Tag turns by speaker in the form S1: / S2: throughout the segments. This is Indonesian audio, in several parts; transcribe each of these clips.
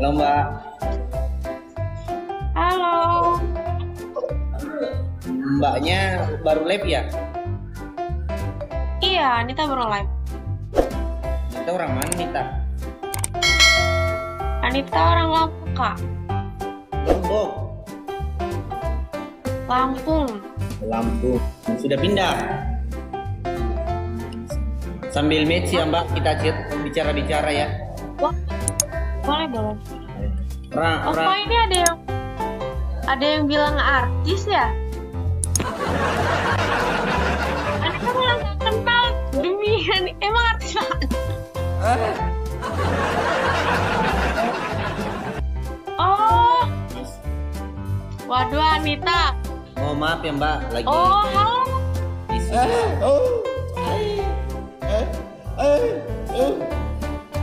S1: Halo Mbak.
S2: Halo.
S1: Mbaknya baru live ya?
S2: Iya, Anita baru live.
S1: Kita orang mana Nita?
S2: Anita orang Lampung, Kak.
S1: Lombok.
S2: Lampung.
S1: Lampung. Sudah pindah. Sambil match ya Mbak, kita chat bicara-bicara ya.
S2: Boleh, boleh.
S1: Orang,
S2: Kok ini ada yang bilang artis ya? Anita malah gak kenal demi emang artis banget. Oh, waduh Anita.
S1: Oh maaf ya Mbak, lagi
S2: Oh, halo.
S1: isi.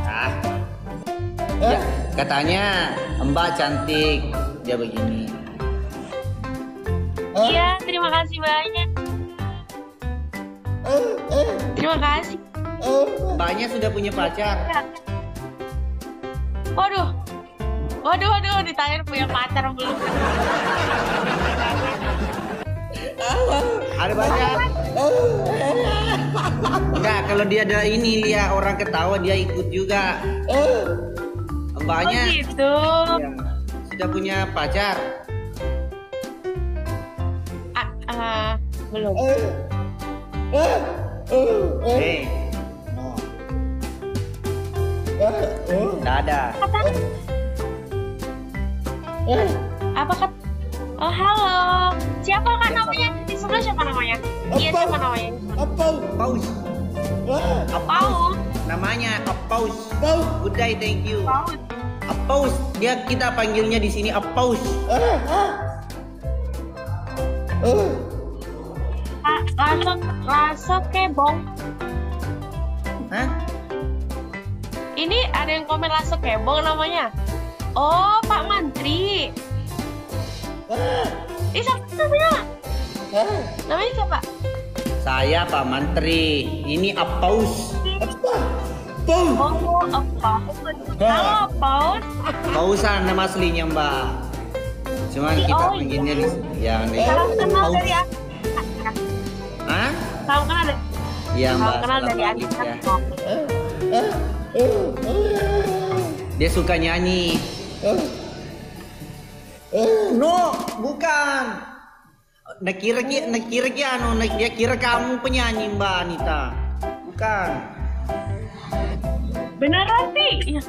S1: Ah, ya, katanya Mbak cantik, dia begini.
S2: Iya, terima kasih banyak. Terima kasih.
S1: Mbaknya sudah punya pacar.
S2: Waduh. Waduh, ditanya punya pacar belum.
S1: Ada banyak. Enggak, kalau dia ada ini lihat orang ketawa dia ikut juga. Mbaknya
S2: Oh gitu.
S1: ya, sudah punya pacar.
S2: Belum.
S1: Hei, nggak ada.
S2: Apa kata? Oh, halo. Siapa kan namanya? Di sebelah siapa namanya? Iya, siapa namanya?
S1: Paus.
S2: Paus.
S1: Namanya Apaus. Good day, thank you.
S2: Paus.
S1: Apaus. Dia kita panggilnya di sini Apaus.
S2: Rasa kebong.
S1: Hah?
S2: Ini ada yang komen rasa kebong namanya. Oh, Pak Mantri. Siapa namanya? Namanya siapa?
S1: Saya Pak Mantri. Ini Apaus.
S2: Oh, apa? Halo, Paus.
S1: Pausan nama aslinya Mbak. Cuman kita
S2: Oh,
S1: panggilnya di yang di
S2: Salam kenal
S1: Paus.
S2: dari
S1: Hah?
S2: Salam kenal dari
S1: Iya Mbak.
S2: Salam kenal dari
S1: salam
S2: Anita.
S1: ya. Dia suka nyanyi. No, bukan. Nak kira dia kira kamu penyanyi Mbak Anita. Bukan.
S2: Beneran sih? Iya.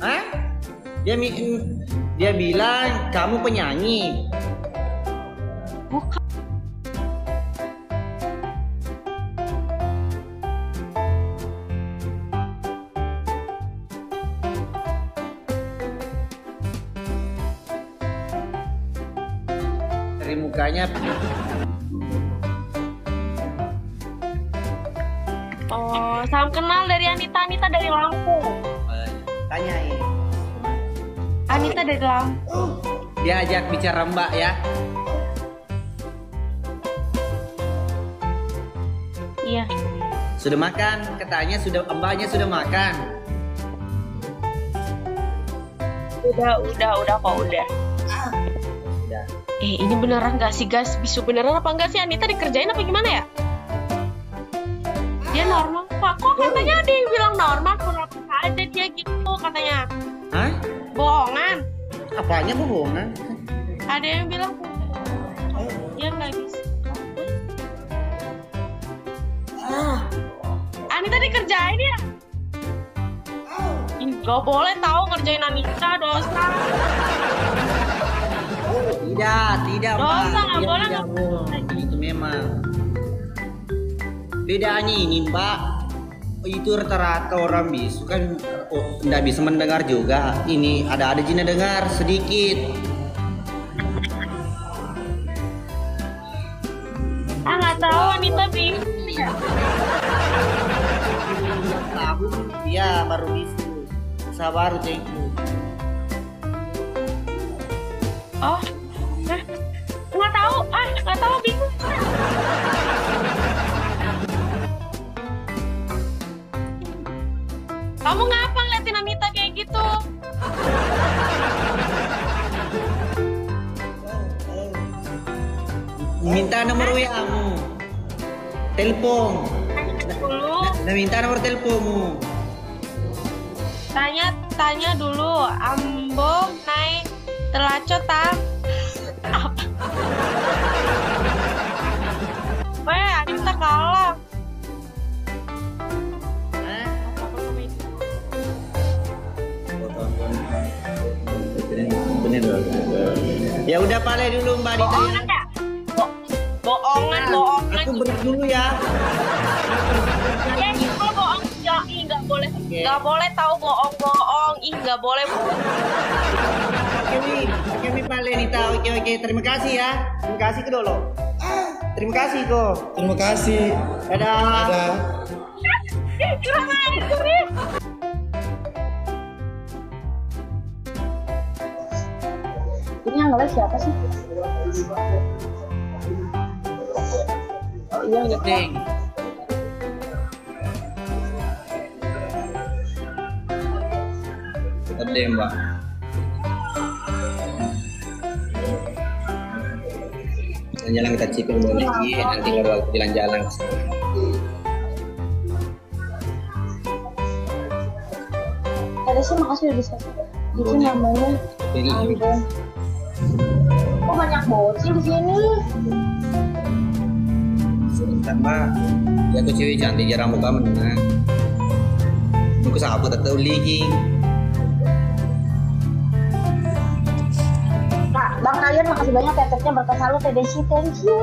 S1: Hah? Dia bilang kamu penyanyi.
S2: Bukan.
S1: Dari mukanya
S2: Oh, salam kenal dari Anita. Anita dari Lampung.
S1: tanyain.
S2: Anita dari Lampung.
S1: Dia ajak bicara Mbak ya.
S2: Iya.
S1: Sudah makan? Katanya Mbaknya sudah makan.
S2: Udah kok udah.
S1: Sudah.
S2: Ini beneran gak sih guys? Bisu beneran apa enggak sih? Anita dikerjain apa gimana ya? Dia normal Pak. Kok katanya ada yang bilang normal? Kenapa aja dia gitu katanya?
S1: Hah?
S2: Bohongan.
S1: Apanya bohongan?
S2: Ada yang bilang dia nggak bisa. Anita dikerjain ya? Gak boleh tahu ngerjain Anita, dosa.
S1: Tidak Mbak.
S2: Dosa, nggak
S1: Dia
S2: boleh,
S1: tidak
S2: nggak
S1: bohong. Itu memang. Bedanya ini Mbak, itu rata-rata orang bisu kan nggak bisa mendengar juga. Ini ada Jina dengar sedikit.
S2: Nggak tahu Anita bingung ya.
S1: Tahun dia baru bisu. Usaha baru thank you.
S2: Oh, nggak tahu. Nggak tahu bingung. Kamu ngapa ngeliatin Amita kayak gitu?
S1: Minta nomor WA-mu. Telepon.
S2: Dulu
S1: Minta nomor teleponmu.
S2: tanya dulu. Ambo naik telaco tam. Weh, Amita kalah.
S1: Ya udah pale dulu Mbak Dita.
S2: Bohongan ya? Bohongan.
S1: Aku break dulu ya.
S2: Ya, kalau bohong, ya, nggak boleh. Nggak boleh tahu bohong. Nggak boleh.
S1: Oke, pale Dita. Oke. Terima kasih ya. Terima kasih ke dulu. Terima kasih kok.
S3: Terima kasih.
S1: Dadah.
S3: Dadah.
S2: Kurang ajar nih.
S4: Ini yang ngeles siapa sih? Oh iya gitu.
S1: Ding. Ada Mbak. Jalan kita cipin boleh nanti kalau waktu jalan-jalan.
S4: Ada sih makasih udah bisa. Itu namanya Ambon. Kok banyak bocil di sini?
S1: Sebentar Mbak. Ya tuh cewek cantik jarang muka menang. Aku sapu tahu lagi.
S4: Nah, Bang Ryan makasih banyak tetepnya berkah selalu TDC, thank you.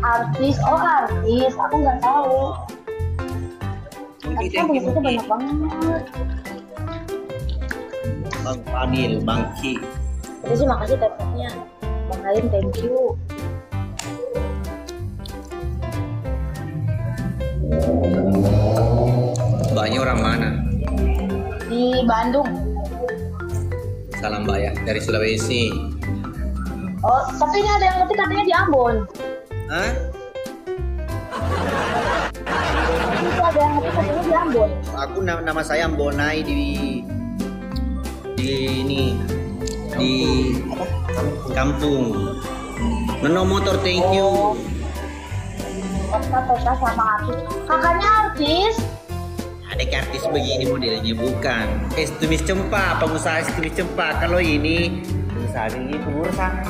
S4: Artis, aku nggak tahu. Tapi kan pengikutnya banyak banget.
S1: Bang Fadil, Bang Ki.
S4: Jadi sih makasih tetepnya. Bang Ryan, thank you.
S1: Mbaknya orang mana?
S4: Di Bandung.
S1: Salam Mbak ya, dari Sulawesi.
S4: Oh, tapi ini ada yang ngetik katanya di Ambon.
S1: Hah?
S4: Itu ada yang ngetik katanya di Ambon.
S1: Aku nama saya Mbonai di ini di kampung. Meno motor, thank you.
S4: Kota sama artis. Kakaknya artis.
S1: Ada artis begini modelnya bukan. Tumis Cempa, pengusaha tumis Cempa. Kalau ini pengusaha ini pengusaha.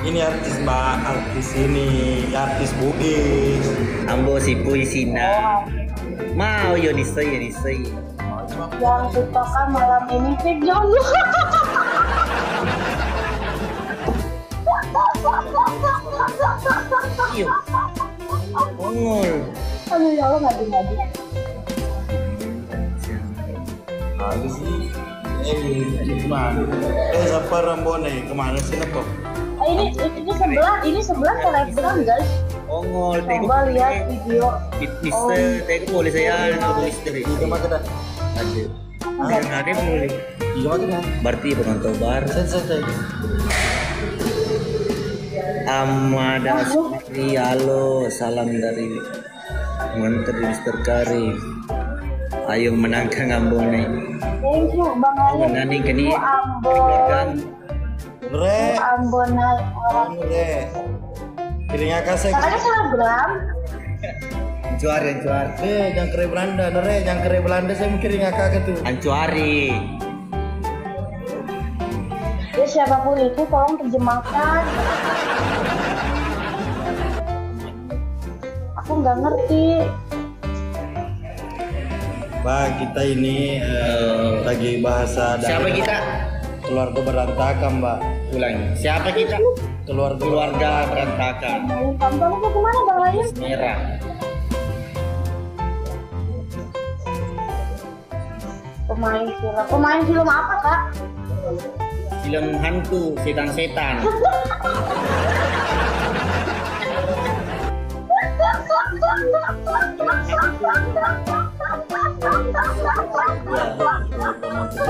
S3: Ini artis Mbak, artis ini, artis Bugis.
S1: Ambo si Puisina. Mau Yonisoi.
S4: Yang tiktokan malam ini Fit Jomblo.
S1: Iyo. Ongol.
S4: Aduh ya Allah ngadu-ngadu.
S3: Ada sih. Gimana? Siapa Rambone? Kemana sih Nako?
S4: Ini sebelah selebgram guys.
S1: Ongol.
S4: Coba lihat video.
S1: Mister, teko boleh saya tulis dari.
S3: Tiga mata dah.
S1: Ada. Yang ada boleh.
S3: Tiga mata dah.
S1: Berarti penonton bar.
S3: Selesai.
S1: Amada Asri, halo, salam dari Menteri Mister Karim. Ayo menangkan Ambone.
S4: Thank you Bang Ryan.
S1: Menanding ke ni
S4: Ambon.
S3: Re.
S4: Ambon orang.
S3: Re. Kirinya kasih.
S4: Kakaknya selebgram.
S1: Ancuari.
S3: Jangan kere Belanda, Re. Jangan kere Belanda saya mikirin ngakak itu.
S1: Ancuari.
S4: Ya siapapun itu tolong terjemahkan. Aku nggak ngerti.
S3: Pak, kita ini lagi bahasa
S1: Siapa kita?
S3: keluarga berantakan, Mbak.
S1: Ulangi. Siapa kita? Keluarga berantakan.
S4: Kamu mau kemana Bang Ryan?
S1: Merah.
S4: Pemain film apa Kak?
S1: Film hantu, setan-setan.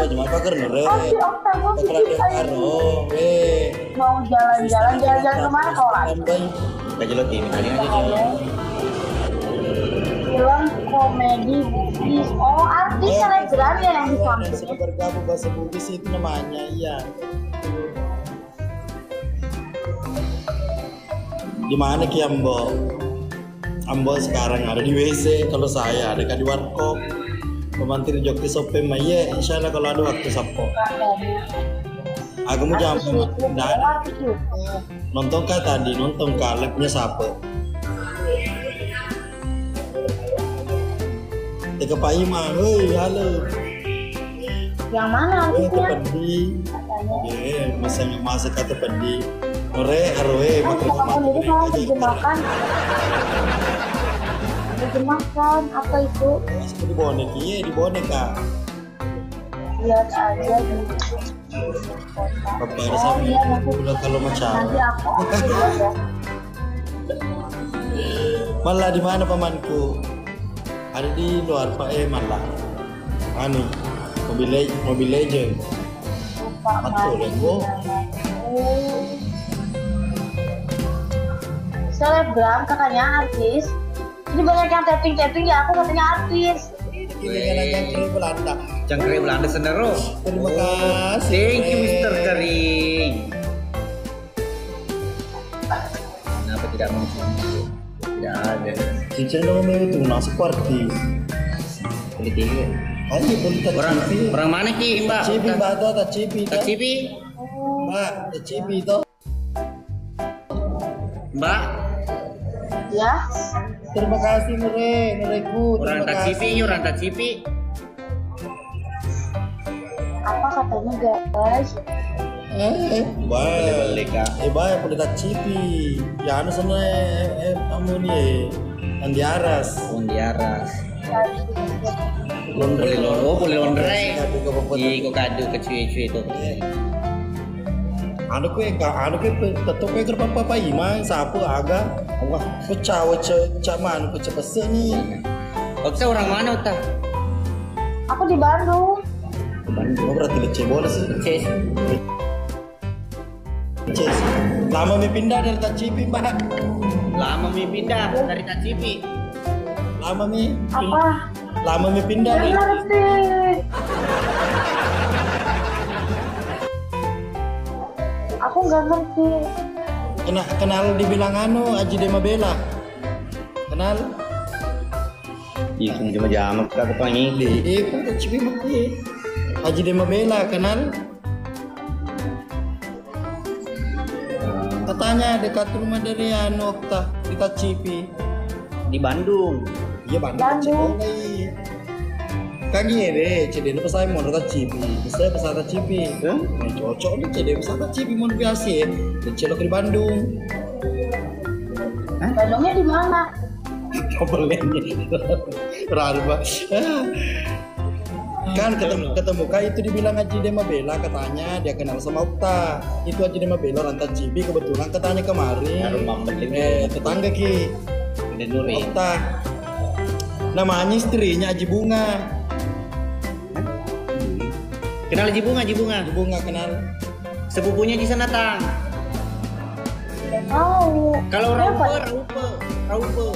S3: Cuma pakai Re.
S4: Mau jalan-jalan kemana kau?
S1: Kita jeloti, ini aja.
S4: Film komedi Bugis. Oh, artis selebgram ya yang di kampus.
S3: Sudah bergabung bahasa Bugis itu namanya, iya. Di mana Ki Ambo? Ambo sekarang ada di WC, kalau saya ada di warkop. Pemantir joki sope maye, insya Allah kalau ada waktu sapo. Aku mau jam nonton kah tadi, nonton kah live-nya siapa? Teka Pak Ima, hei halo.
S4: Yang mana artisnya?
S3: Pedih. Masa kata pedih. Ore arwe
S4: Kamu sendiri salah terjemahkan. Terjemahkan apa itu?
S3: di bonek, iya di boneka.
S4: Lihat aja di
S3: Bapak ada
S4: Oh
S3: sama
S4: iya nanti
S3: udah kalau macam.
S4: nanti aku lihat ya.
S3: Malah di mana pamanku? Ada di luar Pak malah. Anu Mobile Legend.
S4: Lupa
S3: Betul,
S4: Mas.
S3: Lego.
S4: Selebgram katanya artis. Ini banyak yang tapping ya, aku katanya artis.
S3: Ini kan yang kering Belanda.
S1: Cangkring Belanda sendiri.
S3: Terima kasih.
S1: Thank you Mr. Kering. Kenapa tidak muncul? Tidak ada.
S3: Cincin dong itu nasi party.
S1: Politik.
S3: Ayo boleh tak
S1: Orang
S3: cipi.
S1: orang mana ki Mbak?
S3: Cipi mbak tuh tak cipi
S1: Tak
S3: tuh.
S1: cipi.
S3: Mbak tak cipi tuh.
S1: Mbak,
S4: Ya,
S3: Terima kasih Nureku.
S1: orang tak cipi, orang tak cipi.
S4: apa katanya guys?
S3: Baik.
S1: Boleh Kak.
S3: Baik boleh tak cipi. Ya anu sana kamu nih Andi Aras.
S1: Diaras. Boleh londre. Iko kado ke cuy-cuy itu.
S3: Anu kue tetap kue kerpa papa ima sapu aga. Wah, pecah caman pecah pesen nih.
S1: Oksa orang mana Uta?
S4: Aku di Bandung.
S3: Oh berarti leceh boleh sih.
S1: Ces.
S3: Leceh. Lama mi pindah dari Tacipi mbak.
S1: Lama mi pindah dari tak cipi.
S3: Lama mi.
S4: Apa?
S3: Lama mi pindah
S4: Gak
S3: nih.
S4: ngerti. Aku nggak ngerti.
S3: Kenal dibilang anu Aji Dema Bella. Kenal?
S1: Iya, cuma jamak kak kepangi.
S3: Kan Tacipi mati. Aji Dema Bella kenal? Katanya dekat rumah dari anu Okta di Tacipi.
S1: Di Bandung.
S3: Iya Bandung. Kan gini, cedek pas saya mau Tacipi. Saya pas Tacipi. Nah, cocok nih cedek pas Tacipi mau biasa ya. Dan celok di Bandung.
S4: Bandungnya di mana?
S3: Kabelnya. Rarba. Kan ketemu kak itu dibilang Haji Dema Bella katanya dia kenal sama Okta. Itu Haji Dema Bella orang Tacipi kebetulan katanya kemarin.
S1: Rumah penting.
S3: Tetangga ki.
S1: Dan Nuri.
S3: Okta. Namanya istrinya Haji Bunga.
S1: Kenal Haji Bunga, Haji Bunga.
S3: Haji Bunga kenal.
S1: Sepupunya di sana tang.
S4: Nggak tahu.
S1: Kalau
S4: Siapa?
S1: Raupe.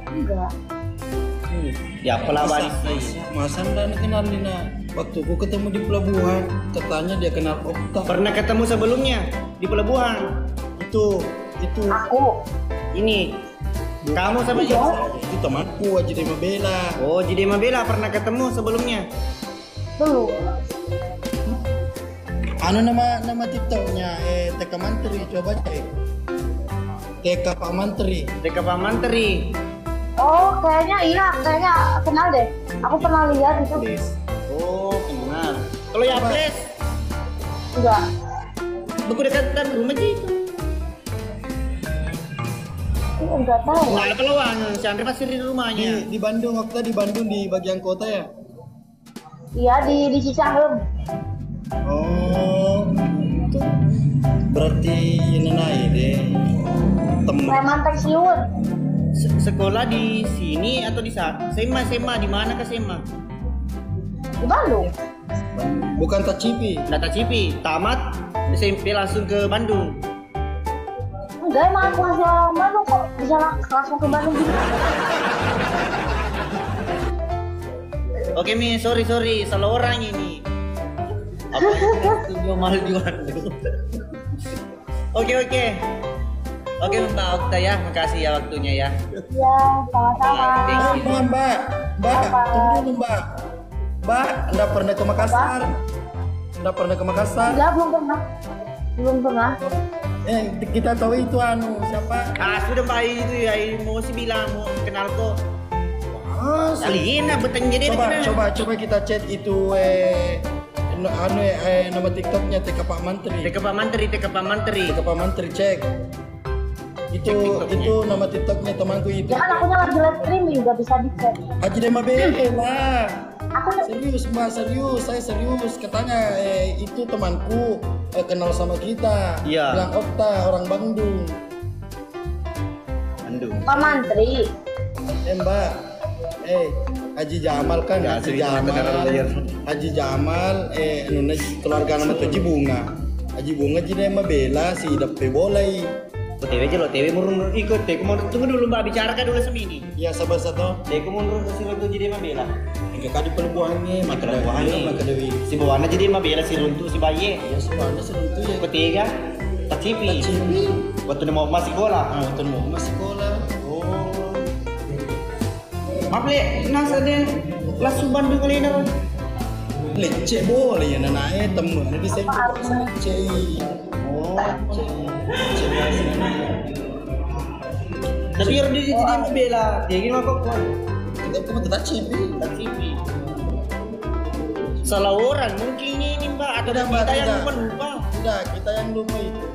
S4: Enggak.
S1: Ya pelawari sih.
S3: Masa anda kenal Lina? Waktu gua ketemu di pelabuhan, katanya dia kenal Okta.
S1: Pernah ketemu sebelumnya di pelabuhan.
S3: Itu
S4: Aku.
S1: Ini. Kamu sama
S4: Iya.
S1: siapa?
S3: itu temanku Haji Dema Bella.
S1: Oh, Haji Dema Bella pernah ketemu sebelumnya.
S4: Belum.
S3: Anu nama TikToknya TK Mantri, coba cek. TK Pak Mantri.
S1: TK Pak Mantri.
S4: Oh, kayaknya kenal deh. Aku pernah lihat itu.
S1: Oh, kenal. Kalau ya Ples,
S4: Enggak.
S1: buku dekatan rumah aja itu.
S4: Enggak tahu.
S1: Nggak ada peluang, si Andre pasti di rumahnya.
S3: Di Bandung, Okta di Bandung di bagian kota ya?
S4: Iya di Cicahem.
S3: Oh, itu berarti ini naik deh. Temen.
S4: Preman pensiun.
S1: Sekolah di sini atau di sana? SMA di mana ke SMA?
S4: Di Bandung.
S3: Bukan Tacipi.
S1: Data Cipi, tamat SMP langsung ke Bandung.
S4: Enggak, emang aku masih orang Bandung kok bisa langsung ke Bandung gitu.
S1: Oke Mi, sorry, salah orang ini. Apa studio Maldiwan? Oke. Oke Mbak Okta ya, makasih ya waktunya ya.
S4: Ya, sama-sama.
S1: Thank you.
S3: Mbak, tunggu dulu Mbak. Mbak, Anda pernah ke Makassar?
S4: Enggak, belum pernah.
S3: Kita tahu itu siapa?
S1: Sudah Mbak itu ya, mau sih bilang mau kenal kok.
S3: Ah,
S1: Alina beteng jadi
S3: coba kita chat itu nama TikToknya TK Pak Mantri.
S1: TK Pak Mantri
S3: Cek. Itu nama TikToknya temanku itu.
S4: Ya kan akunya lagi live streaming, nggak bisa dicek.
S3: Haji Dema lah.
S4: Aku
S3: Serius Mbak, saya serius. Katanya itu temanku kenal sama kita.
S1: Iya.
S3: Bilang Okta, orang Bandung.
S4: Pak Mantri.
S3: Mbak, Haji Jamal kan,
S1: Ya,
S3: Haji Jamal, keluarga nama Haji Bunga jadi sama Bella si dapat boleh.
S1: OTW aja lo, OTW murung ikut deh. Tunggu dulu Mbak, bicarakan dulu semini.
S3: Ya sabar satu.
S1: Dek murung si runtuh jadi mah bela.
S3: Enggak kali peluangnya, maka Dewi.
S1: Si bawana jadi mah bela si runtuh si bayi.
S3: Ya semuanya serutu ya.
S1: Ketiga, tak cipi. Waktu mau masih sekolah.
S3: Waktu mau masih sekolah.
S1: Oh. Maaf le, nasa deh. Kelas Bandung kali ini.
S3: Leceh boleh ya nanai temen di saya leceh. Oh, leceh biasa.
S1: Tapi orang dia jadi mah bela. Dia gini mah kok.
S3: Kita tetap cipi.
S1: Tak cipi. Salah orang mungkin ini Mbak atau
S3: Tidak, Mbak,
S1: kita yang
S3: tidak.
S1: lupa.
S3: Tidak, kita yang lupa itu.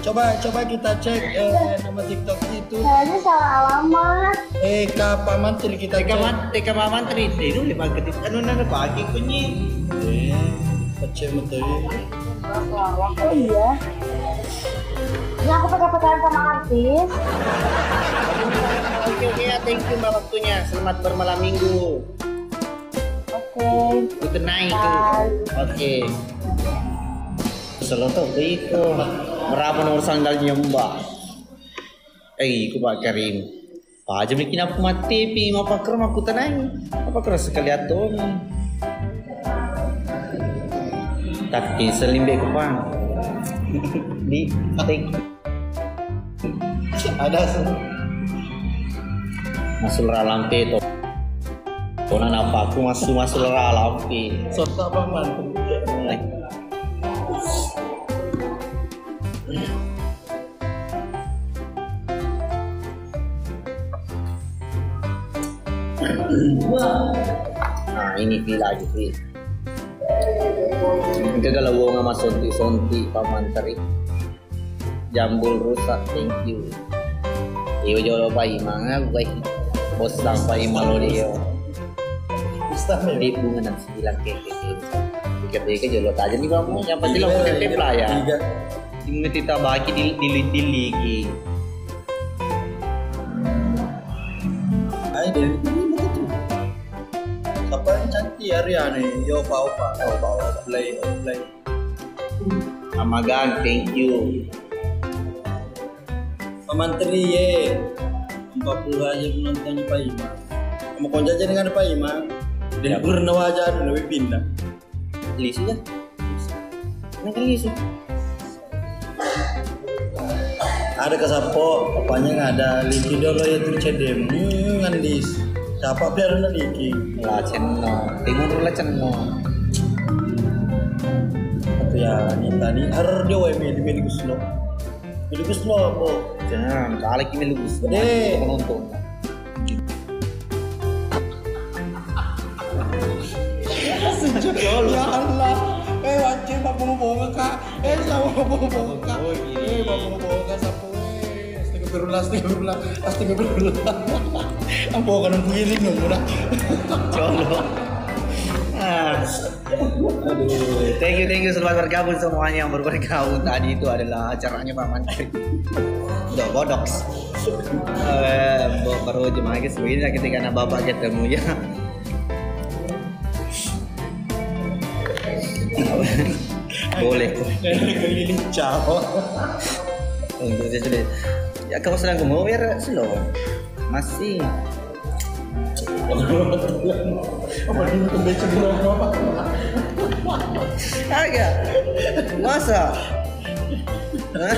S3: Coba kita cek nama TikTok itu.
S4: Kayaknya salah alamat.
S3: Pak Mantri kita cek.
S1: TK Pak Mantri itu lebih bagus. Anu nana pagi kunyi.
S3: Pecah betul.
S4: Oh iya. Ini aku pakai sama artis.
S1: Oke, thank you Mbak waktunya. Selamat bermalam minggu.
S4: Oke.
S1: Itu naik
S4: Bye.
S1: tuh. Oke. Selalu itu meraba nomor sandalnya Mbak. Iku Pak Karim. Pak aja bikin aku mati pi mau pakai rumah aku tenang. Apa keras sekali aton. Tapi selimbe ke Bang. Di take.
S3: Ada
S1: Masuk ralampe to. Konan apa aku masuk ralampe.
S3: serta Pak Mantri.
S1: Nah ini villa lagi sih. Kita kalau sama sonti Pak Mantri. Jambul rusak, thank you. Iyo jolo pa imang baik bos sampai malo dia.
S3: Ustaz
S1: Di bunga ng silang keke. Ika jolo taja ni kamu yang pasti lo tempe playa. Yung tita baki diligi.
S3: Ay, dari ini begitu. Siapa yang cantik hari ini? Yo, Opa. Play.
S1: Amagan, thank you.
S3: Pak Mantri ye. 40 aja penontonnya Pak Ima. Kamu konja aja dengan Pak Ima. Dan purna wajah lebih pindah.
S1: Lisu ya? Nang lisu.
S3: Ada kesapo, apanya nggak ada liki dulu ya tuh cedem. Ngandis. Siapa biar ada liki?
S1: La cenno, timur la cenno.
S3: Tapi ya ini tadi dia wae di Guslo. Di Guslo po.
S1: Jangan, kali kimi lugus.
S3: Deh.
S1: Penonton.
S3: Ya Allah. Wajib bapak mau bawa kak. Sama bapak mau bawa kak. Bapak mau bawa kak sapu. Astagfirullah. Apa kan aku giling dong udah.
S1: Colo. Aduh, thank you selamat bergabung semuanya yang baru bergabung tadi itu adalah acaranya Pak Mantri. Bodoks. Baru cuma lagi sebenarnya ketika bapak ketemu ya. Boleh.
S3: Giling cawa.
S1: Untuk saya sudah. Ya kamu sedang mau ya slow. Masih.
S3: Apa ini pembeca dulu apa?
S1: Agak. Masa? Hah?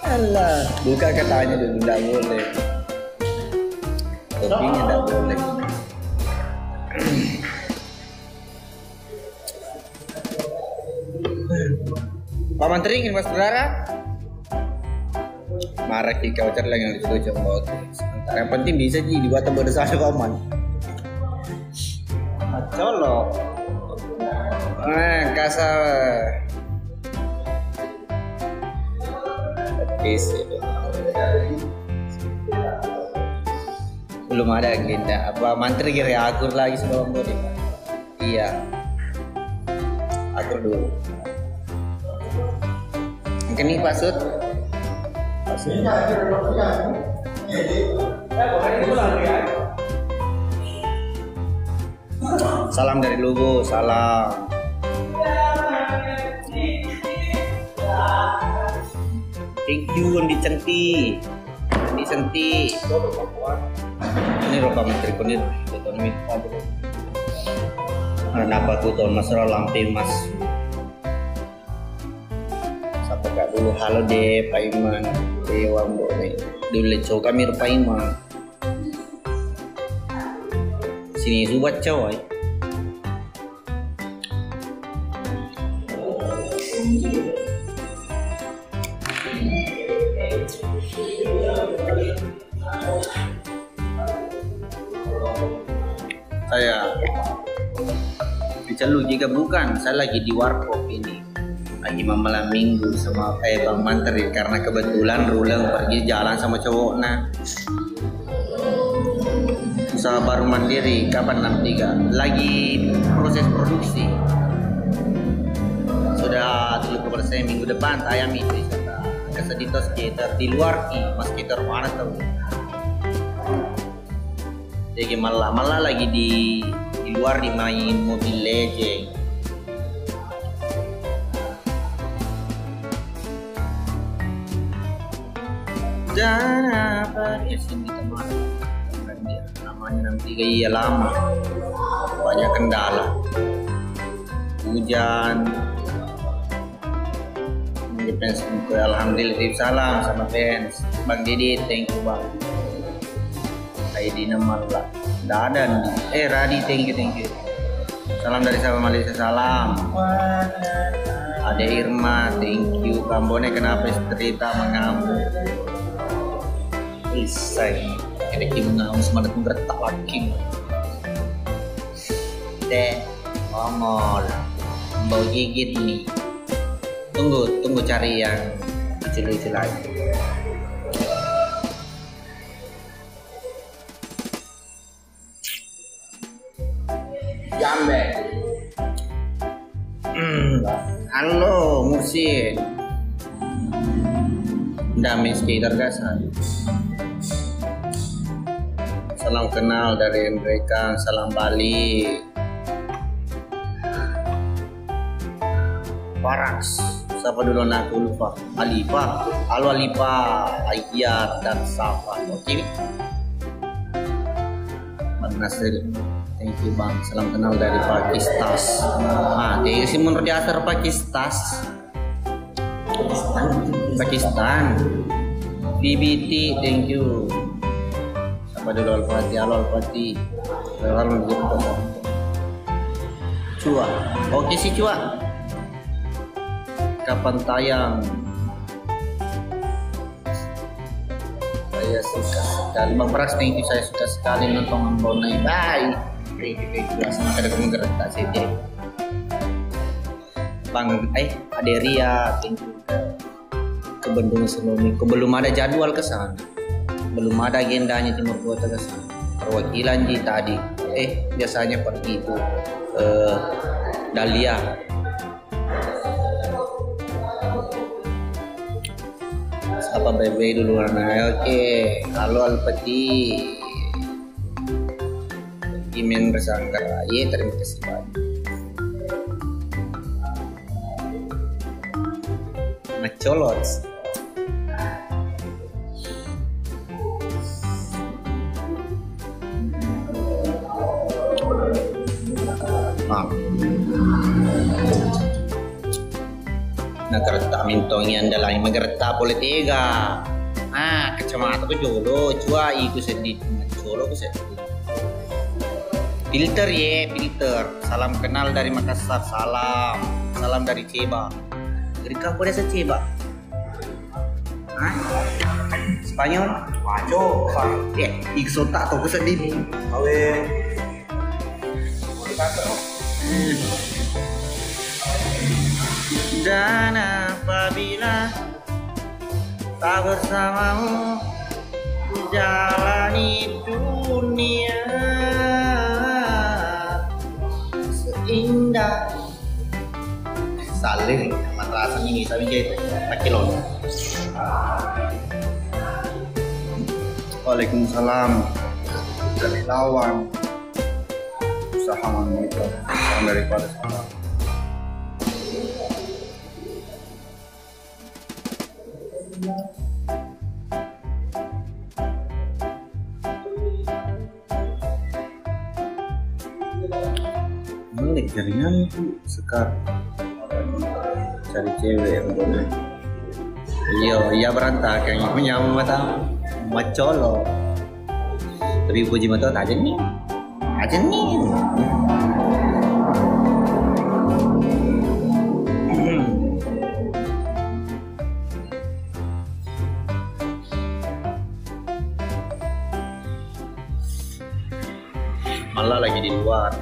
S1: Alah, buka katanya dulu tidak boleh. Topinya tidak boleh. Pak Menteri ingin mas berdarah? Marah kau cari lagi yang dituju bawa. Yang penting bisa ji dibuat tambah desa paman. Colok. Kasar. Belum ada agenda apa mantri kira akur lagi sebelum bodi. Iya, akur dulu. Mungkin ini pasut. Salam dari Lugo, salam. Thank you Andi Centi. Ini roba menteri konir ekonomi aja. Ada apa tuh tahun masalah lampe mas. Sapa kak dulu halo deh Pak Iman. Dewa mbone. Dulu lecok kami Pak Iman. Sini subat cowok. Saya Bicalu jika bukan, saya lagi di warkop ini, lagi malam minggu sama Bang Mantri karena kebetulan Rulang pergi jalan sama cowoknya. Usaha baru mandiri kapan 63 lagi proses produksi. Sudah terlalu selesai minggu depan tayang itu ada sedikit skater di luar mas skater mana tahu. Jadi malah lagi di luar dimain Mobile Legends. Dan apa dia sini teman dia namanya nanti gaya lama banyak kendala hujan. Fans alhamdulillah salam sama fans Bang Didi, thank you Bang. ID nama lah Dadan Radi, thank you salam dari sahabat Malaysia, salam. Ada Irma, thank you. Kambone kenapa cerita mengamuk isai ada kim mengamuk semangat bertak lagi deh ngomol bau gigit nih. Tunggu cari yang lucu-lucu lagi. Jambe. Halo Musin. Damai skater gasan. Salam kenal dari mereka, salam Bali. Parax. Siapa dulu aku lupa. Alipa, halo Alipa, Aikyar dan Safa. Oke. Bang Nasir, thank you Bang. Salam kenal dari Pakistan. Dia sih menurut dasar Pakistan. BBT, thank you. Siapa dulu Al-Fatih, halo Al-Fatih. Halo gitu. Cua, oke sih Cua. Kapan tayang? Saya suka sekali Bang Prax, thank you, saya suka sekali nonton Ambonai. Bye. Thank you sama ada kamu gerak sih deh. Bang Aderia, thank you. Ke Bendungan Selomi, belum ada jadwal ke sana. Belum ada agendanya Timur Kota ke sana. Perwakilan Ji tadi. Biasanya pergi itu Dahlia. Apa bebe dulu oke. Halo Alpati. Imen bersangka terima kasih banyak. Macolot. mak. Nagerta mintong yang dalam magerta politika. Kacamata ko jolo, cua iku sedih, jolo ko sedih. Filter ye, filter. Salam kenal dari Makassar, salam dari Ceba. Dari kamu desa Ceba. Spanyol?
S3: Wajo,
S1: Iksota to ko sedih.
S3: awe.
S1: Dan apabila tak bersamamu ku jalani dunia seindah saling matrasan ini tapi jadi pakai lon. Waalaikumsalam dari lawan usaha itu daripada sekarang. Balik jaringan tuh sekarang cari cewek boleh. Iya berantakan punya mata macolo. Tapi puji mata aja nih. Malah lagi di luar.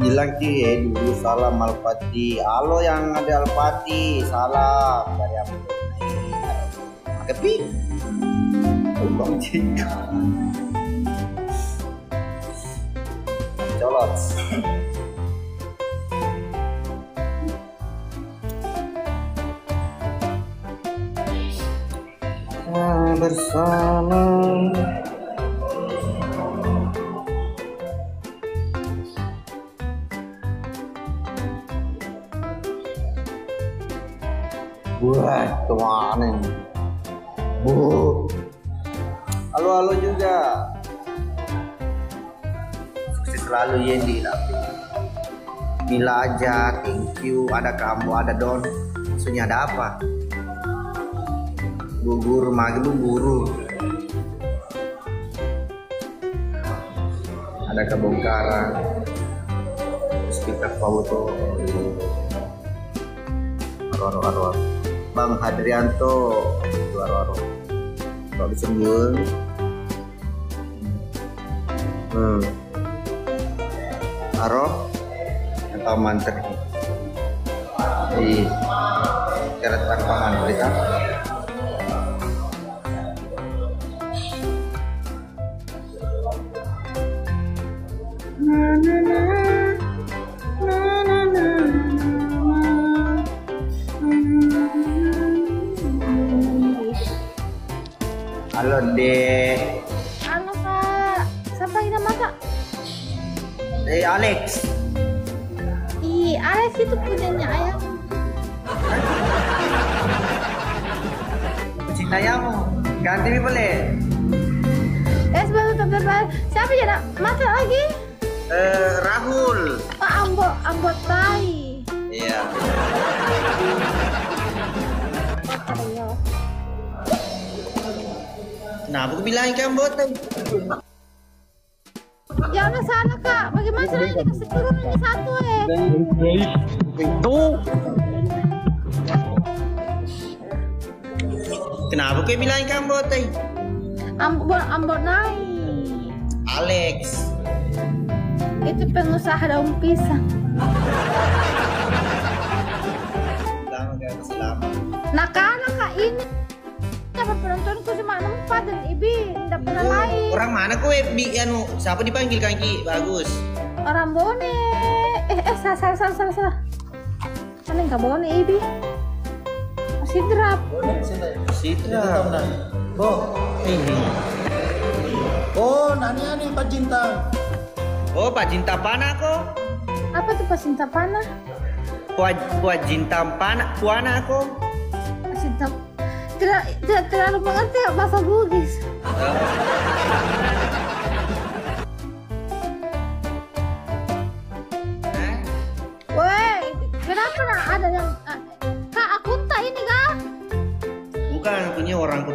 S1: Bilang ki dulu salam Alpati. Halo yang ada Alpati, salam dari aku. Kepi. Bang Cinta. Colot. Bersama buat kemana nih? Bu, halo juga. Sukses selalu Yendi tapi bila aja, thank you. Ada kamu, ada Don. Maksudnya ada apa? Guru magi guru. Ada kebongkaran. Speaker foto. Aro. Bang Hadrianto. Aro. Kalau disembul. Aro. Atau mantri. Di catatan paman kita. Halo Dek.
S4: Halo Kak, siapa yang nama Kak?
S1: Alex.
S4: Alex itu punyanya ayah.
S1: Cinta yamu. Ganti boleh.
S4: Sebentar. Siapa ya masa lagi?
S1: Rahul.
S4: Pak Ambot Tai.
S1: Iya. Kenapa aku bilangin kamu botan?
S4: Ya udah sana Kak, bagaimana caranya dikasih turun ini satu
S1: Tuh. Kenapa aku bilangin kamu botan?
S4: Ambot naik.
S1: Alex.
S4: Itu pengusaha daun pisang.
S1: Selamat.
S4: Nah Kak ini dapat penontonku cuma 4 dan Ibi tidak pernah lain.
S1: Orang mana kowe anu siapa dipanggil kaki bagus?
S4: Orang Bone. Salah. Mana enggak Bone Ibi? Sidrap.
S1: Sidrap.
S3: Bo,
S1: Ini.
S3: oh nani Pak Cinta.
S1: Oh, Pak Cinta Pana kok.
S4: Apa tuh pecinta panah?
S1: Buat Cinta Pana Puana kok.
S4: Pecinta tidak terlalu mengerti bahasa Bugis.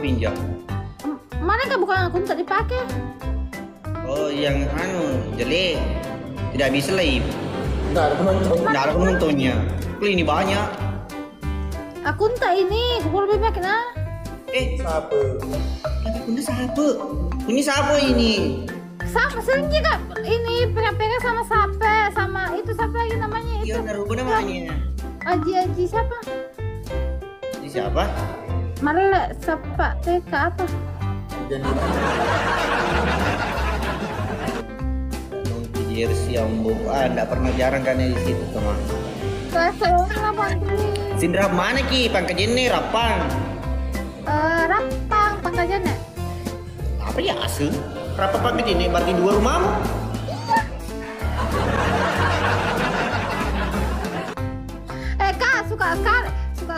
S1: pinjam.
S5: Mana kan bukan akun tak dipakai?
S1: Oh, yang jelek. Tidak bisa live.
S3: Nggak ada penonton.
S1: Tidak ada penontonnya. Kali ini banyak.
S5: Akun tak ini, aku lebih pakai nah.
S3: Siapa?
S1: Punya siapa? Punya siapa ini?
S5: Sama sering juga ini pegang-pegang sama sape, sama itu siapa lagi namanya itu?
S1: Iya, narubah namanya.
S5: Aji siapa?
S1: Ini siapa?
S5: Malah siapa? TK apa?
S3: Jadi
S1: Nongki jersey Ambo. Enggak pernah jarang kan di situ teman.
S5: Saya Bandri.
S1: Sindra mana ki? Pangkajen nih rapang.
S5: Rapang pangkajannya.
S1: Apa ya asli? Berapa paket ini? Berarti 2 rumahmu?
S5: Kak suka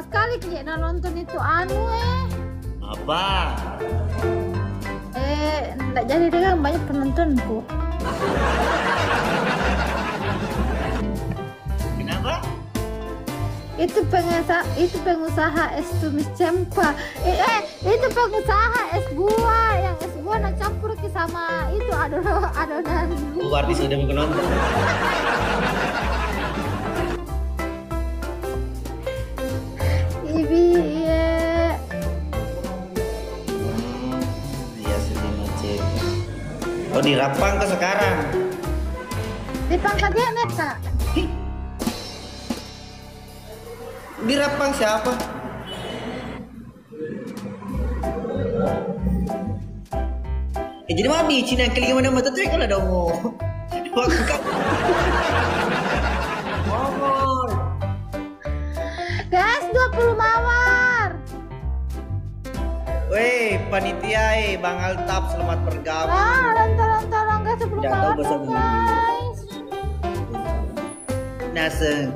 S5: sekali kita nonton itu
S1: Apa?
S5: Nggak jadi dengan banyak penontonku.
S1: Kenapa?
S5: Itu pengusaha es tumis cempa. Itu pengusaha es buah yang es buah nak campur ke sama itu adonan.
S1: Berarti sudah menonton.
S5: Iya.
S1: Iya sedih macet. Oh di Rapang ke sekarang?
S5: Di pangkajannya kak.
S1: Di Rapang siapa? Jadi mah bicin yang kali mana mata tuh kalau ada mau. Waktu kau.
S5: Guys 20 mawar.
S1: Weh panitia Bang Altaf selamat bergabung.
S5: Tolong guys 10
S1: Tidak tahu
S5: mawar
S1: bahasa
S5: dong, guys.
S1: Naseng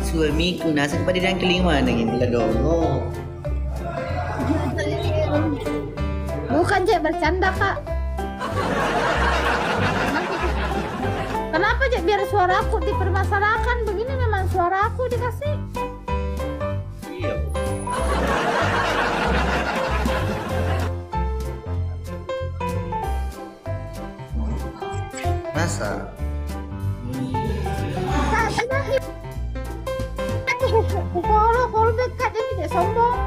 S1: suamiku naseng pada yang kelima dengan gila dong.
S5: Bukan Cek bercanda kak. Kenapa Cek biar suaraku dipermasalahkan? Begini memang suaraku dikasih.
S1: Iya. Masa?
S5: Kalau dekat dia tidak sombong.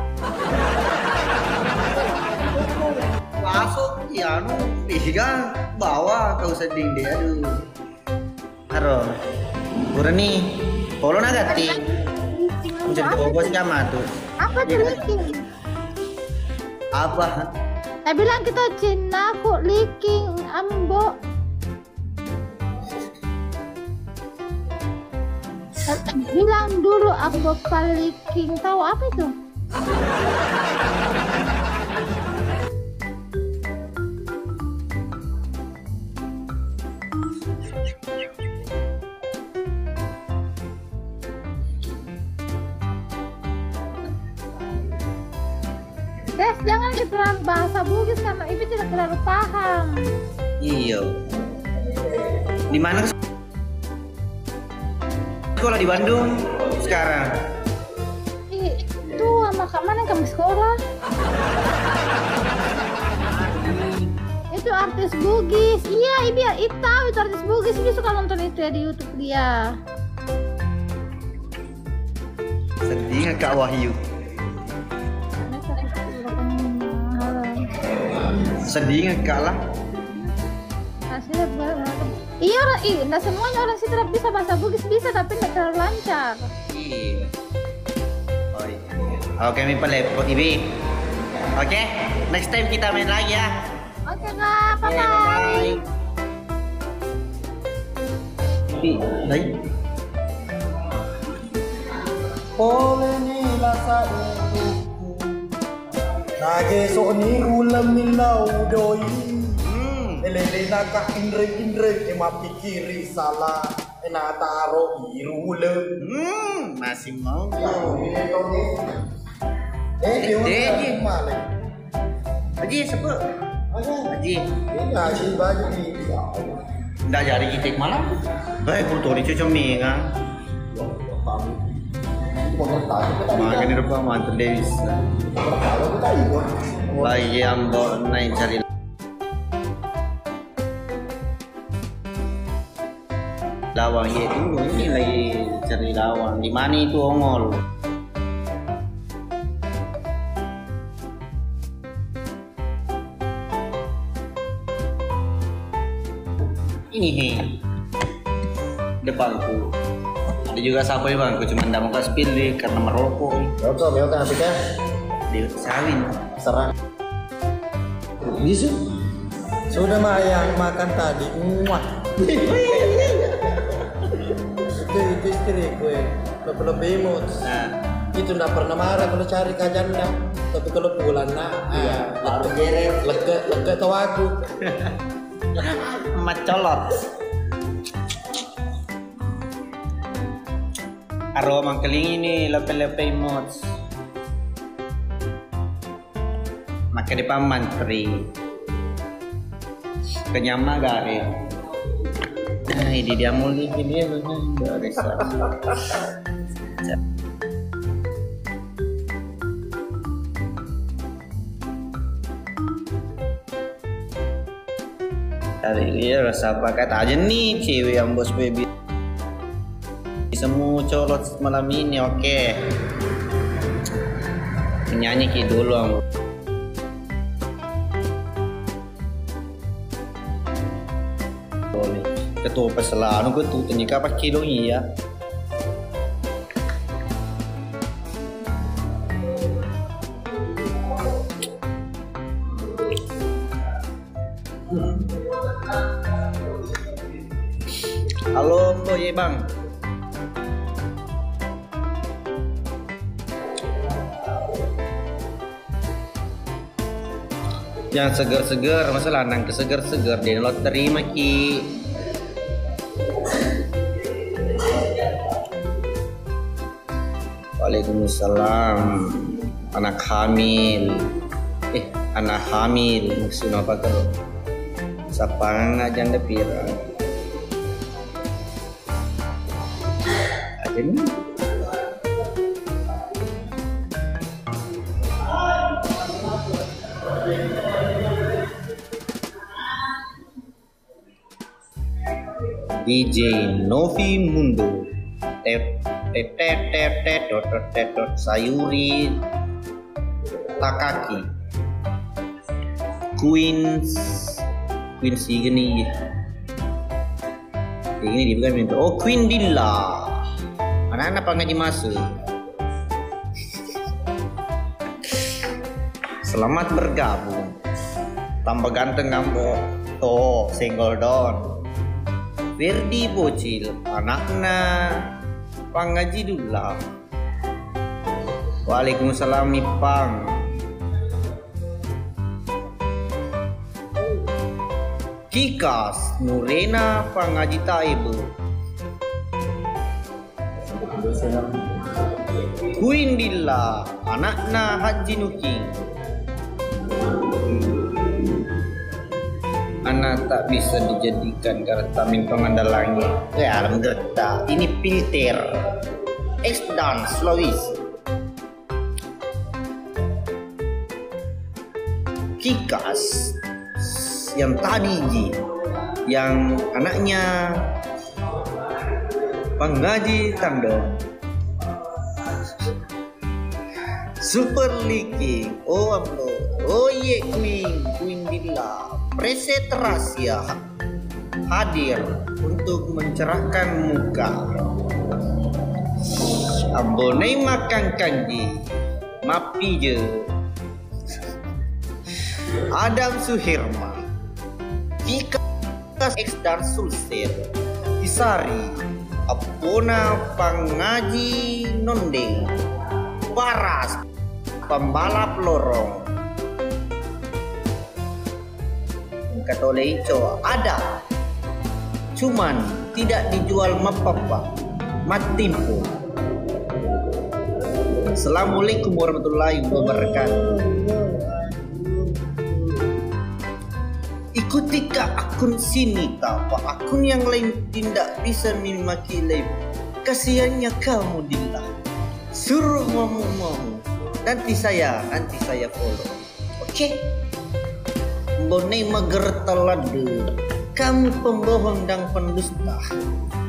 S1: Masuk ya tiga bawa kau seding deh aduh. Haro. Burani. Polo nagati. Menjadi bobos sama tuh.
S5: Apa tuh leaking?
S1: Apa?
S5: Bilang kita Cina kok leaking Ambo. Bilang dulu Ambo leaking, tahu apa itu? Guys, jangan diterang bahasa Bugis karena Ibi tidak terlalu paham.
S1: Iya. Di mana sekolah di Bandung sekarang?
S5: Itu sama kak mana kamu sekolah? Itu artis Bugis. Iya, Ibi tahu itu artis Bugis. Ibi suka nonton itu ya di YouTube dia.
S1: Sedih nggak Kak Wahyu? Sedih nggak Kak lah?
S5: Hasilnya iya orang, nggak semuanya orang sih tidak bisa bahasa Bugis bisa tapi nggak terlalu lancar.
S1: Iya. Oh iya. Oke, mi pelepot Ibi. Oke, next time kita main lagi ya.
S5: Oke kak, bye-bye.
S1: Ibi, baik.
S3: Poleni lasa itu Nage so ni ulam nilau doi Elele naka indre ema pikiri salah ena taro irule
S1: Masih mau.
S3: dia male
S1: Haji siapa? Haji.
S3: ini hasil baju ni
S1: Nggak jadi kita malam. Baik, foto ni cuci minga. Makan di depan mantan Davis.
S3: kalau kita ikut
S1: Lagi ambo naik cari lawang ya dulu, ini lagi cari lawang. Di mana itu ongol? Ini depanku. Ada juga sapu di bangku, cuma tidak mau kasih pilih karena merokok.
S3: Rokok, kan apa kan?
S1: Dia salin.
S3: Serang. Bisu. Sudah mah yang makan tadi. Muah. Itu istri gue. Lebih imut.
S1: Nah,
S3: Itu tidak pernah marah kalau cari kajanda. Tapi kalau pulang baru geret. Lega tahu aku.
S1: macolot. Aroma keling ini lepe-lepe mods. Maka di pamantri. Kenyama gare. Nah, ini dia muli dia garis. Hari ini rasa paket aja nih cewek yang bos baby. Semua colot malam ini oke. Nyanyi ki dulu ambo. Boleh. Ketua peselahan gue tuh ternyata apa kilo iya. Halo, Mbok ye Bang. Yang seger-seger, masa lanang ke seger-seger di lot terima ki. Waalaikumsalam. Anak hamil. Anak hamil maksudnya apa kalau? Sapang aja janda pirang. Aja nih. DJ Novi Mundo Sayuri Takaki Queens gini dia bukan minta. Oh, Queen Dilla anak-anak pengaji masuk. Selamat bergabung tambah ganteng ngambok toh single down Verdi bocil anaknya pangaji dulu. Waalaikumsalam Ipang. Kikas Nurena pangaji Taibu. Queen Dilla anaknya Haji Nuki. Anak tak bisa dijadikan kartamin pengandalanya. Ya alhamdulillah. Ini filter X dan Sulawesi. Kikas yang tadi yang anaknya pengaji Tandong. Super leaking. Oh amlo. Oh ye Queen Dilla. Preset rahasia hadir untuk mencerahkan muka. Abonai makan kanji mapi je. Adam Suherma Kikas X dan Sulsel Isari Apona Pangaji Nondeng Paras pembalap lorong Katole Ico ada, cuman tidak dijual mapapa, matimpo. Assalamualaikum warahmatullahi wabarakatuh. Ikuti ke akun sini tak, akun yang lain tidak bisa memaki live. Kasihannya kamu Dilla. Suruh mau. Nanti saya follow. Cek. Bonai magertalade. Kamu pembohong dan pendusta.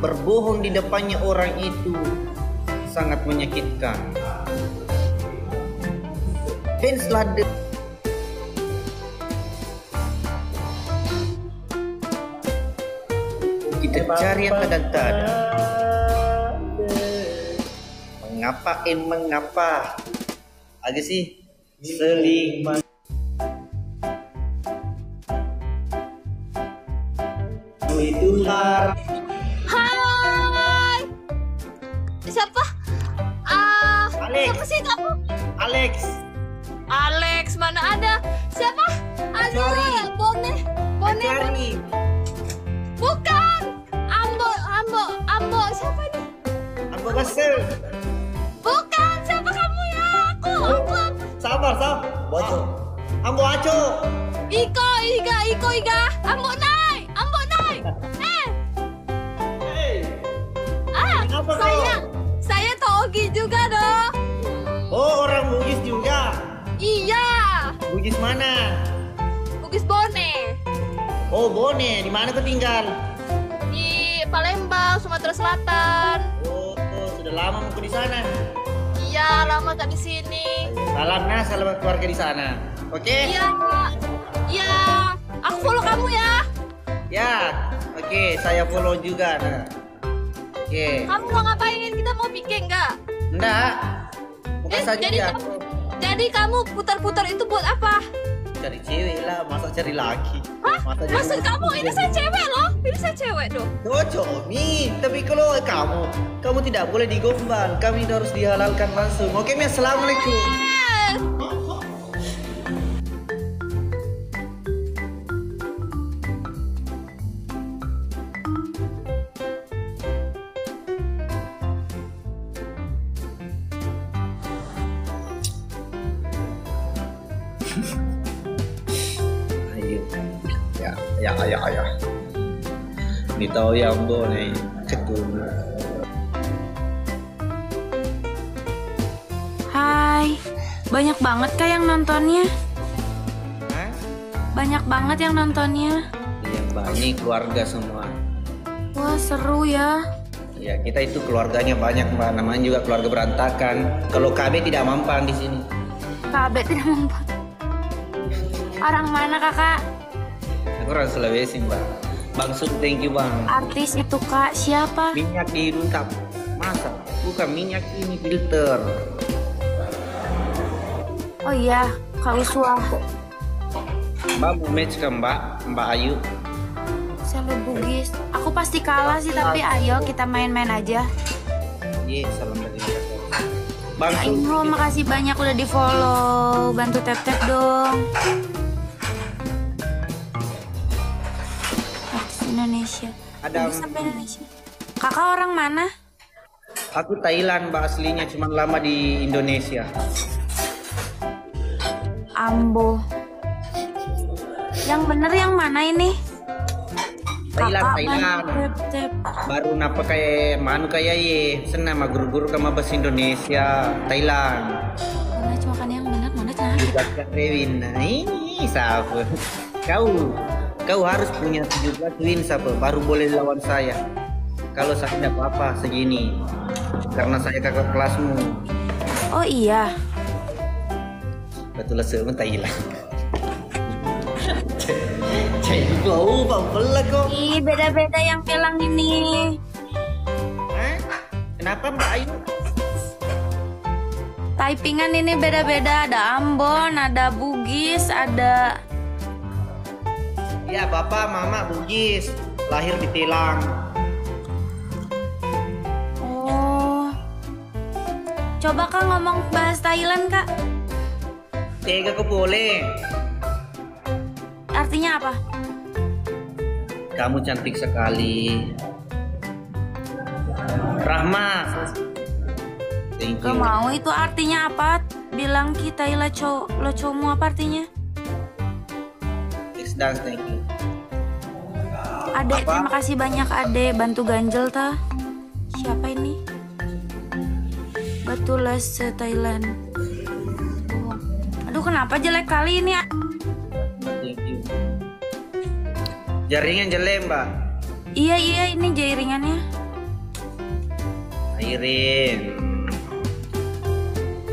S1: Berbohong di depannya orang itu sangat menyakitkan. Fans lade. Kita cari yang kadang-kadang. Mengapa? Agak sih seling. Itu
S5: Hai. Siapa?
S1: Alex.
S5: Siapa sih kamu?
S1: Alex,
S5: Mana ada? Siapa?
S1: Cari.
S5: Bone.
S1: cari.
S5: Bukan. Ambo. Siapa ini?
S1: Ambo Basel.
S5: Bukan. Siapa kamu ya? Aku.
S1: Sabar. Baco. Ambo Aco.
S5: Iko. Ambo naik.
S1: Kenapa kau?
S5: Saya Togi juga dong.
S1: Oh, orang Bugis juga.
S5: Iya.
S1: Bugis mana?
S5: Bugis Bone.
S1: Oh, Bone. Di mana kau tinggal?
S5: Di Palembang, Sumatera Selatan.
S1: Oh, sudah lama mau di sana.
S5: Iya, lama tak di sini.
S1: Salam keluarga di sana. Oke?
S5: Iya. Aku follow kamu ya.
S1: Ya. Oke, saya follow juga. Nah. Oke.
S5: Kamu mau ngapain? Kita mau bikin nggak?
S1: Enggak. Bukan saja
S5: jadi
S1: ya.
S5: jadi kamu putar-putar itu buat apa?
S1: Cari cewek lah, masa cari laki.
S5: Hah?
S1: Masa
S5: Maksud kamu ini saya cewek loh. Ini saya cewek dong.
S1: Cocok Mi, tapi kalau kamu tidak boleh digombal. Kami harus dihalalkan langsung. Oke Mi, assalamualaikum. Ayo. Ini tahu yang boleh ketemu.
S2: Hai, banyak banget kah yang nontonnya?
S1: Hah?
S2: Banyak banget yang nontonnya.
S1: Yang banyak keluarga semua.
S2: Wah, seru ya.
S1: Ya, kita itu keluarganya banyak, Mbak. Namanya juga keluarga berantakan. Kalau KB tidak mampan di sini.
S2: Kak Abed tidak membuat. Orang mana kakak?
S1: Aku orang Sulawesi, Mbak. Bang Sud, thank you, Bang.
S2: Artis itu kak siapa?
S1: Minyak diungkap. Masa? Bukan minyak ini filter.
S2: Oh iya, Kak Uswa.
S1: Mbak mau match ke Mbak Ayu.
S2: Selalu Bugis. Aku pasti kalah sih, tapi ayo kita main-main aja.
S1: Iya, salam dari Mbak. Bang
S2: Kak
S1: Sud,
S2: Inho, makasih banyak udah di follow. Bantu tap-tap dong. Artis Indonesia.
S1: Ada-
S2: Bisa sampai Indonesia. Kakak orang mana?
S1: aku Thailand, Mbak, aslinya cuma lama di Indonesia.
S2: Ambo. Yang bener yang mana ini?
S1: Thailand.
S2: tap-tap.
S1: Baru napa kayak manu kayak ye senang sama guru-guru kama bahasa Indonesia Thailand.
S2: Mana cuma kan yang bener, mana cina?
S1: Juga Kak Rewin. Nah, ini siapa? Kau harus punya 17 win siapa baru boleh lawan saya. Kalau saya tidak apa-apa segini. Karena saya kakak kelasmu.
S2: Oh iya.
S1: Betul lah semua Thailand. Cek bau pula kok.
S2: Ih, beda-beda yang pelang ini.
S1: Hah? Kenapa Mbak Ayu?
S2: Typingan ini beda-beda. Ada Ambon, ada Bugis, ada...
S1: Ya, Bapak, Mama Bugis. Lahir di Telang.
S2: Oh. Coba Kak ngomong bahasa Thailand, Kak.
S1: Tega kok boleh.
S2: Artinya apa?
S1: Kamu cantik sekali. Rahma. Thank
S2: Gak
S1: you.
S2: mau, itu artinya apa? Bilang kita lo comu apa artinya?
S1: Next dance, thank you.
S2: Adek, terima kasih banyak Adek. Bantu ganjel ta. Siapa ini? Betul les Thailand. Oh. Aduh, kenapa jelek kali ini?
S1: Jaringan jelek mbak.
S2: Iya ini jaringannya.
S1: Airin.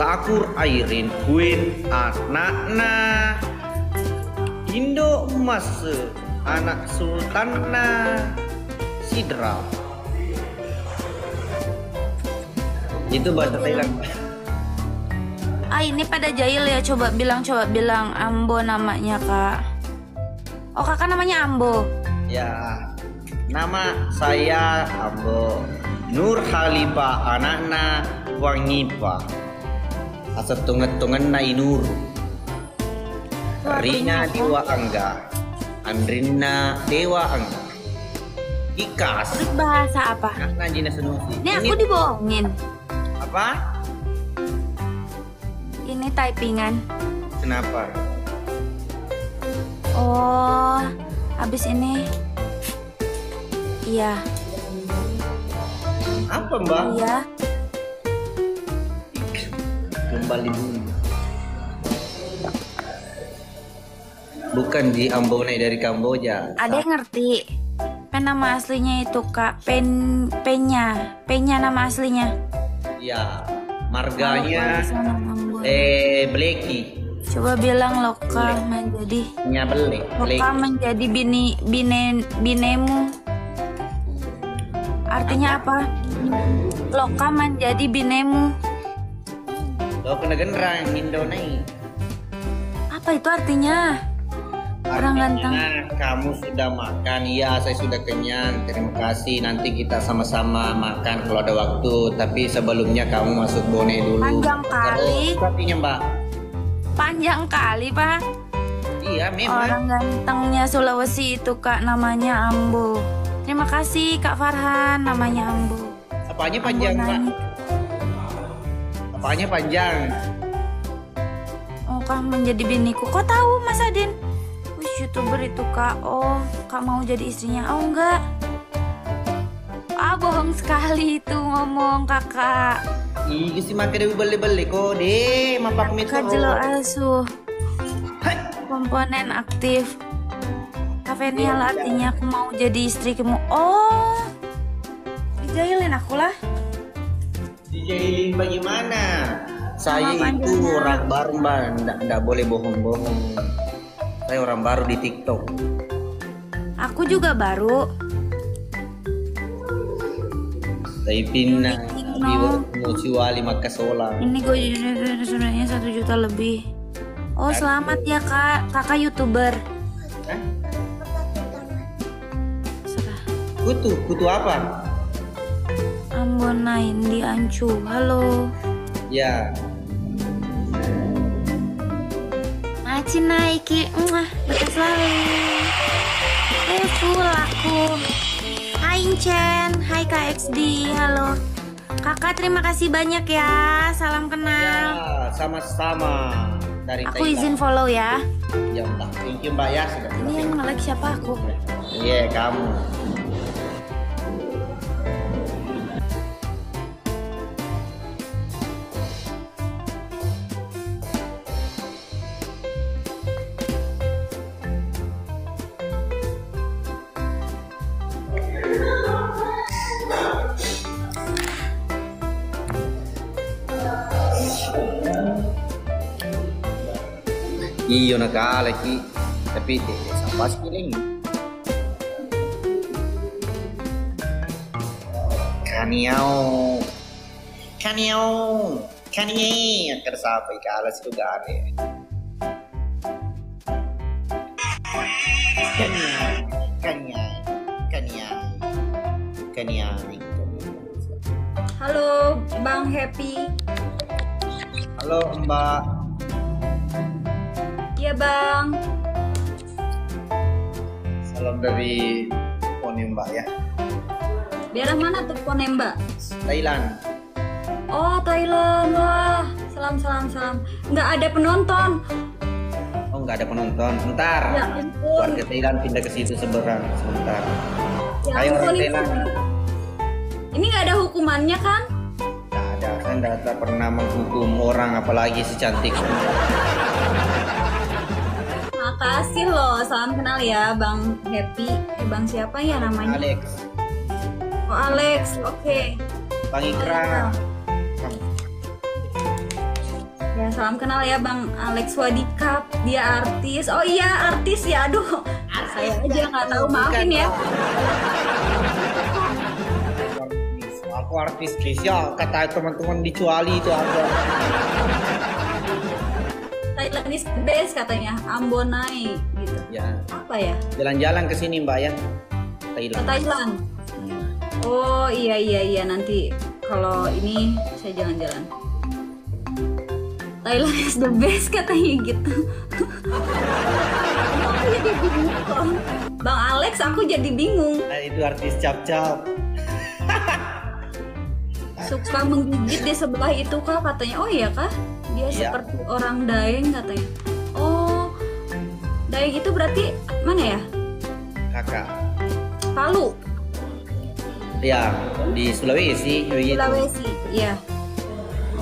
S1: Takur Airin Queen anakna Indo emas anak sultanna Sidra. Itu bahasa Thailand.
S2: Ini pada jahil ya, coba bilang Ambo namanya kak. Oh kakak namanya Ambo.
S1: Ya, nama saya Ambo Nur Khalifa anakna Wangipa. Asap tunget-tungen na Inur. Rina Dewa Angga. Andrina Dewa Angga. Ikas.
S2: Terus bahasa apa?
S1: Nah, Jina Senusi.
S2: Ini aku dibohongin.
S1: Apa?
S2: Ini typingan.
S1: Kenapa?
S2: Oh, habis ini. Iya.
S1: Apa mbak?
S2: Iya.
S1: Kembali dulu. Bukan di Ambone dari Kamboja.
S2: Ada yang ngerti? Kan nama aslinya itu kak Penya nama aslinya.
S1: Ya, marganya
S2: Ambo.
S1: Bleki.
S2: Coba bilang Loka menjadi
S1: Nya Blek.
S2: Loka menjadi binemu. Artinya apa? Loka menjadi binemu.
S1: Lo kena genrang Indonai.
S2: Apa itu artinya? Orang ganteng.
S1: Kamu sudah makan? Iya, saya sudah kenyang. Terima kasih. Nanti kita sama-sama makan kalau ada waktu. Tapi sebelumnya kamu masuk Bone dulu.
S2: Panjang kali.
S1: Artinya mbak.
S2: Panjang kali pak.
S1: Iya memang.
S2: Orang gantengnya Sulawesi itu kak namanya Ambo. Terima kasih Kak Farhan namanya Ambo.
S1: Apanya panjang
S2: Ambo
S1: mbak?
S2: nangis.
S1: Apanya panjang?
S2: Oh kak menjadi biniku. Kok tahu Mas Adin? Wih YouTuber itu kak. Oh kak mau jadi istrinya? Oh enggak. Bohong sekali itu ngomong kakak.
S1: Ih, si makan dewi beli-beli kok deh, mapak mito.
S2: Kak Jelo Asuh. Komponen aktif. Kafenial artinya aku mau jadi istri kamu. Oh, dijahilin aku lah.
S1: Dijahilin bagaimana? Saya
S2: Sama
S1: itu
S2: panjangnya.
S1: orang baru mbak, nggak boleh bohong-bohong. Saya orang baru di TikTok.
S2: Aku juga baru.
S1: Saya pindah
S2: No.
S1: di Muciwali Makasola.
S2: Ini gue sebenarnya 1 juta lebih. Oh selamat ya kak, kakak YouTuber.
S1: Hah?
S2: Serah.
S1: Kutu apa?
S2: Ambonain di Ancu. Halo.
S1: Ya,
S2: Maci naiki. Betul sekali. Full aku. Hai Incen, hai Kak XD, halo. Kakak terima kasih banyak ya. Salam kenal.
S1: ya sama-sama dari
S2: Aku
S1: Thailand.
S2: izin follow ya.
S1: Ya mbak, thank you mbak ya sudah.
S2: Ini yang nge-like siapa aku?
S1: Iya kamu. Iyo nakala ki, tapi sampai sekali. Kaniau, tersampai ke alas juga ada. Kaniau.
S5: Halo Bang Happy.
S1: Halo Mbak.
S5: Iya Bang.
S1: Salam dari Poni Mbak ya.
S5: Daerah mana tuh Ponemba?
S1: Thailand.
S5: Oh Thailand, wah. Salam. Nggak ada penonton.
S1: Oh nggak ada penonton. Bentar.
S5: Ya ampun.
S1: Warga Thailand pindah ke situ sebentar.
S5: Ya
S1: Ayo orang
S5: ampun,
S1: Thailand.
S5: ini nggak ada hukumannya kan?
S1: Nggak ada. Saya nggak pernah menghukum orang apalagi si cantik.
S2: makasih loh. Salam kenal ya, Bang Happy. Bang siapa ya namanya?
S1: Alex,
S2: Oh, Alex. Oke.
S1: Bang Ikra.
S2: Ya, salam kenal ya Bang Alex Wadikap. Dia artis. Oh iya, artis ya. Aduh, saya aja nggak tahu. Maafin ya.
S1: Aku artis ya, kata teman-teman dicuali itu apa?
S2: Thailand is the best katanya. Ambonai gitu.
S1: Ya,
S2: Apa ya?
S1: jalan-jalan ke sini Mbak ya.
S2: Ke
S1: Thailand.
S2: Thailand. Oh iya nanti kalau ini saya jalan-jalan. Thailand is the best katanya gitu. Aku jadi bingung kok. Bang Alex, aku jadi bingung.
S1: Nah, itu artis cap-cap.
S2: Suka menggigit di sebelah itu kah katanya. Oh iya kah? Dia
S1: Iya.
S2: seperti orang Daeng katanya. Oh, Daeng itu berarti mana ya?
S1: Kakak.
S2: Palu,
S1: Ya, di Sulawesi. Begitu.
S2: Sulawesi. Iya.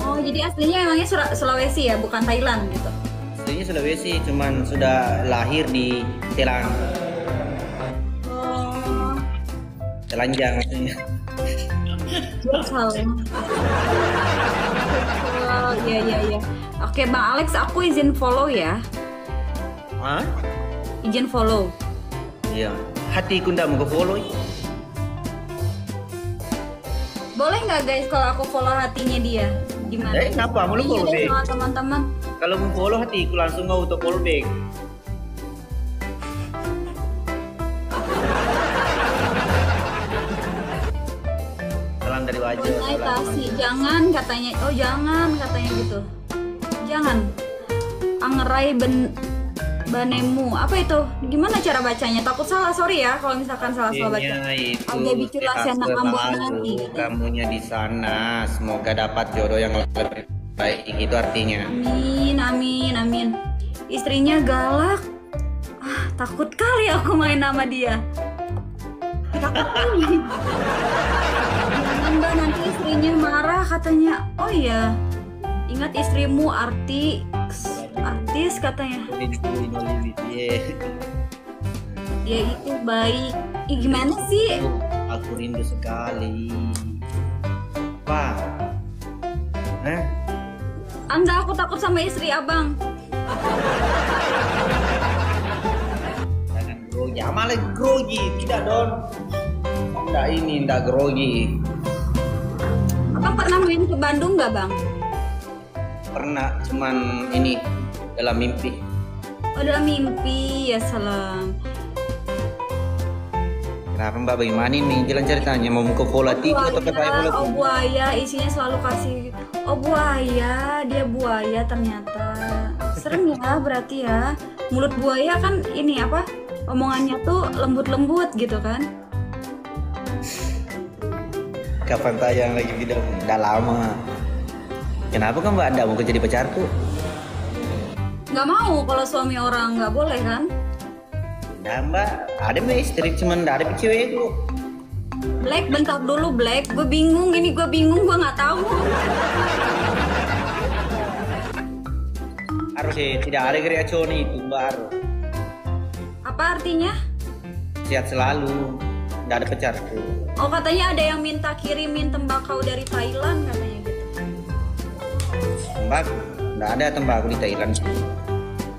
S2: Oh, jadi aslinya emangnya Sulawesi ya, bukan Thailand gitu.
S1: Aslinya Sulawesi, cuman sudah lahir di Telang.
S2: Oh,
S1: Telanjang maksudnya.
S2: salah. Oh, iya. Oke, Bang Alex, aku izin follow ya.
S1: Hah?
S2: Izin follow.
S1: Iya. Hatiku ndak mau follow.
S2: Boleh nggak guys kalau aku follow hatinya dia? Gimana?
S1: Kenapa? Mau lu
S2: Iya
S1: follow
S2: deh,
S1: back?
S2: sama teman-teman.
S1: Kalau mau follow hatiku langsung auto follow back. Salam dari wajah.
S2: Monetasi, jangan katanya. Oh jangan katanya gitu. Jangan. Angerai banemu. Apa itu? Gimana cara bacanya? Takut salah, sorry ya kalau misalkan salah-salah baca.
S1: Itu
S2: Agak bikin lasiana ambon nanti.
S1: kamunya di sana, semoga dapat jodoh yang lebih baik. Itu artinya.
S2: Amin. Istrinya galak. Takut kali aku main sama dia. Takut kali. Jangan Mbak, nanti istrinya marah katanya. Oh iya, ingat istrimu artis katanya. Dia itu baik. Ih, gimana sih?
S1: Aku rindu sekali. Apa? Hah?
S2: Anda aku takut sama istri abang.
S1: Jangan grogi. Malah grogi. Tidak dong. Nggak grogi.
S2: Abang pernah main ke Bandung nggak bang?
S1: Pernah, cuman ini dalam mimpi.
S2: Oh dalam mimpi, ya salam.
S1: Kenapa Mbak, bagaimana ini? Jalan ceritanya, mau muka politik atau ke saya
S2: Oh buaya, isinya selalu kasih. Oh buaya, dia buaya ternyata. Serem ya berarti ya. Mulut buaya kan ini apa? Omongannya tuh lembut-lembut gitu kan?
S1: Kapan tayang lagi video? Udah lama. Kenapa kan Mbak Anda mau jadi pacarku?
S2: Nggak mau kalau suami orang, nggak boleh kan?
S1: Nah Mbak, ada Mbak istri, cuman nggak ada cewek itu.
S2: Black, bentar dulu Black. Gue bingung, gue nggak tahu.
S1: Harus tidak ada kreasion itu baru.
S2: Apa artinya?
S1: Sehat selalu, nggak ada pacarku.
S2: Oh katanya ada yang minta kirimin tembakau dari Thailand katanya gitu.
S1: Mbak, nggak ada tembakau di Thailand.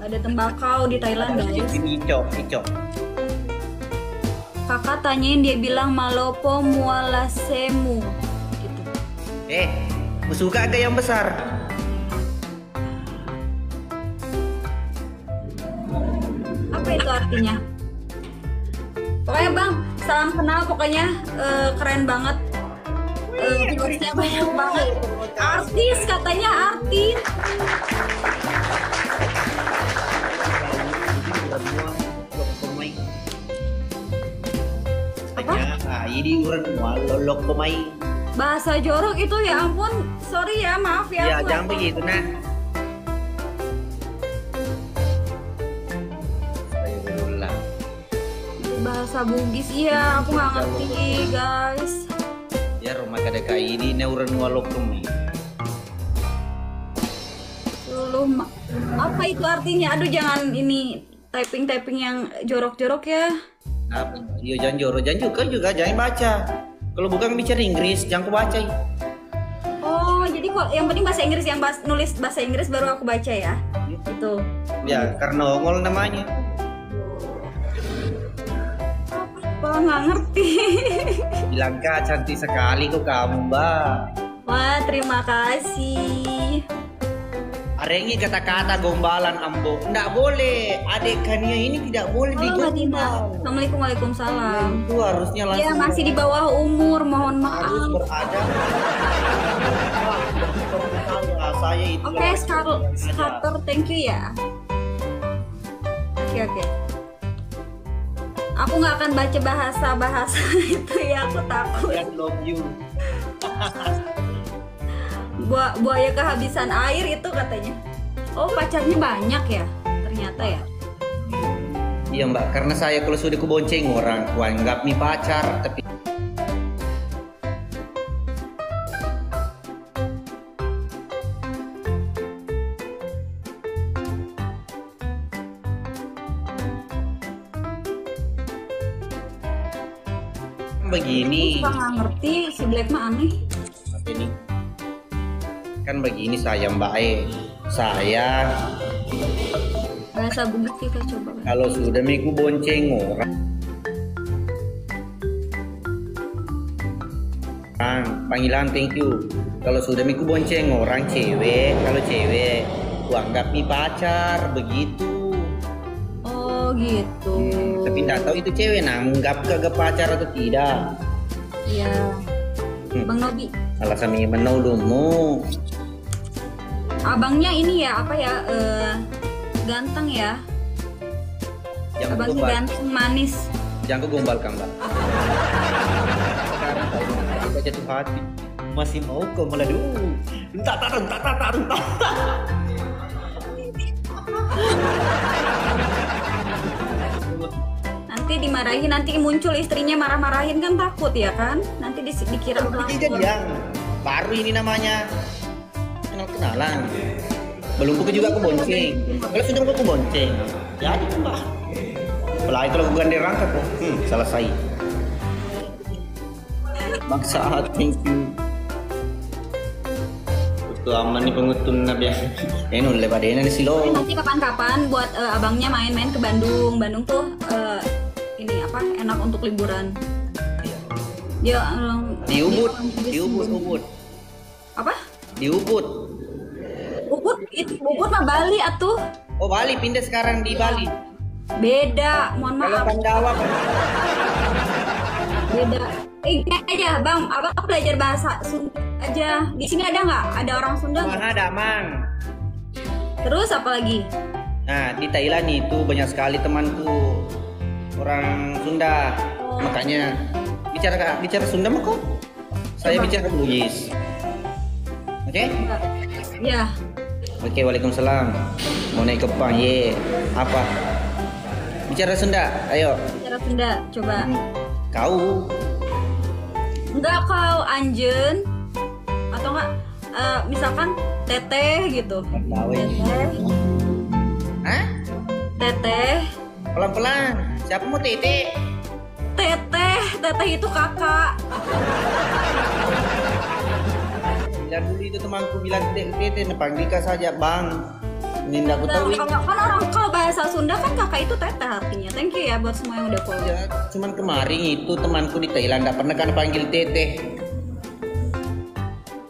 S2: Ada tembakau di Thailand guys.
S1: Ini icok.
S2: Kakak tanyain, dia bilang malopo mualasemu gitu.
S1: Suka agak yang besar.
S2: Apa itu artinya? Pokoknya bang, salam kenal pokoknya. Keren banget. Viewersnya banyak banget. Artis katanya, artis.
S1: Apa? Ini uran lolok pemain.
S2: Bahasa jorok itu ya ampun. Sorry ya, maaf ya.
S1: Ya,
S2: aku
S1: jangan begitu nah.
S2: Bahasa Bugis, iya aku nggak ngerti guys.
S1: Ya rumah kadeka ini neuron walok pemain.
S2: Apa itu artinya? Aduh jangan ini typing yang jorok-jorok ya.
S1: Apa? Iya jangan jorok, jangan juga jangan baca. Kalau bukan bicara Inggris, jangan aku baca.
S2: Oh, jadi kok yang penting bahasa Inggris, yang nulis bahasa Inggris baru aku baca ya. Itu.
S1: Ya, karena ongol namanya.
S2: Wah, nggak ngerti.
S1: Bilang Kak, cantik sekali kok kamu, Mbak.
S2: Wah, terima kasih.
S1: Ada ini kata-kata gombalan Ambo. Nggak boleh. Adik Kania ini tidak boleh
S2: Halo Mbak Tina.
S1: digombal.
S2: Assalamualaikum, waalaikumsalam.
S1: Itu harusnya langsung.
S2: Ya, masih di bawah umur, mohon
S1: harus
S2: maaf.
S1: beradab. Saya itu.
S2: Oke, Scatter, thank you ya. Oke. Aku nggak akan baca bahasa itu ya, aku takut.
S1: I love you.
S2: Buaya kehabisan air itu katanya. Oh, pacarnya banyak ya? Ternyata ya.
S1: Iya Mbak, karena saya kalau sudah kubonceng orang, ku anggap nih pacar, tapi begini.
S2: Aku nggak ngerti, si Black mah aneh.
S1: Apa ini? Kan begini saya Mbak saya
S2: Bahasa Bugis kita coba.
S1: kalau sudah miku bonceng orang panggilan thank you. Kalau sudah miku bonceng orang cewek, kalau cewek ku anggap nih pacar begitu.
S2: Oh gitu.
S1: Tapi nggak tahu itu cewek nanggap kagak pacar atau tidak.
S2: Iya. Bang Nobi.
S1: Alasan ini menaudumu.
S2: Abangnya ini ya apa ya? Ganteng ya.
S1: Yang
S2: Abangnya
S1: gombal,
S2: ganteng, manis.
S1: jangan gombal kan Mbak. Sekarang kalau kita jatuh hati masih mau kau meladu. Entah.
S2: Nanti dimarahin, nanti muncul istrinya marah-marahin kan takut ya kan? Nanti dikira
S1: Ini jadian baru ini namanya kenalan. Belum buku juga aku bonceng. Kalau sudah aku bonceng, jadi Mbak. Apalagi kalau bukan dirangkap kok, selesai. Bangsa, thank you. Itu aman nih pengutun nabi ya. Ini udah lepas deh nih silo.
S2: Nanti kapan-kapan buat abangnya main-main ke Bandung. Bandung tuh ini apa? Enak untuk liburan. Dia
S1: Di Ubud.
S2: Apa?
S1: Di Ubud.
S2: Ubud mah Bali atuh.
S1: Oh Bali, pindah sekarang di Bali.
S2: Beda, mohon
S1: Kalau
S2: maaf.
S1: Pandawa kan.
S2: Beda. Gini aja, Bang. Abang belajar bahasa Sunda aja. Di sini ada nggak? Ada orang Sunda nggak?
S1: Mana ada man.
S2: Terus apa lagi?
S1: Nah di Thailand itu banyak sekali temanku orang Sunda. Makanya bicara Sunda mah kok. Saya bicara Bugis. Oke?
S2: Ya.
S1: Oke, waalaikumsalam. Mau naik ke Pang, apa? Bicara Sunda, ayo.
S2: Bicara Sunda, coba.
S1: Kau.
S2: Enggak kau anjen atau enggak misalkan teteh gitu. Teteh.
S1: Hah?
S2: Teteh.
S1: Pelan-pelan. Siapa mau tete?
S2: Teteh itu kakak.
S1: Bilang dulu itu temanku bilang tete, panggil Dika saja, Bang. Ini aku
S2: Nah,
S1: tahu.
S2: kan orang kalau bahasa Sunda kan kakak itu teteh artinya. Thank you ya buat semua yang udah follow.
S1: Ya, cuman kemarin itu temanku di Thailand enggak pernah kan panggil teteh.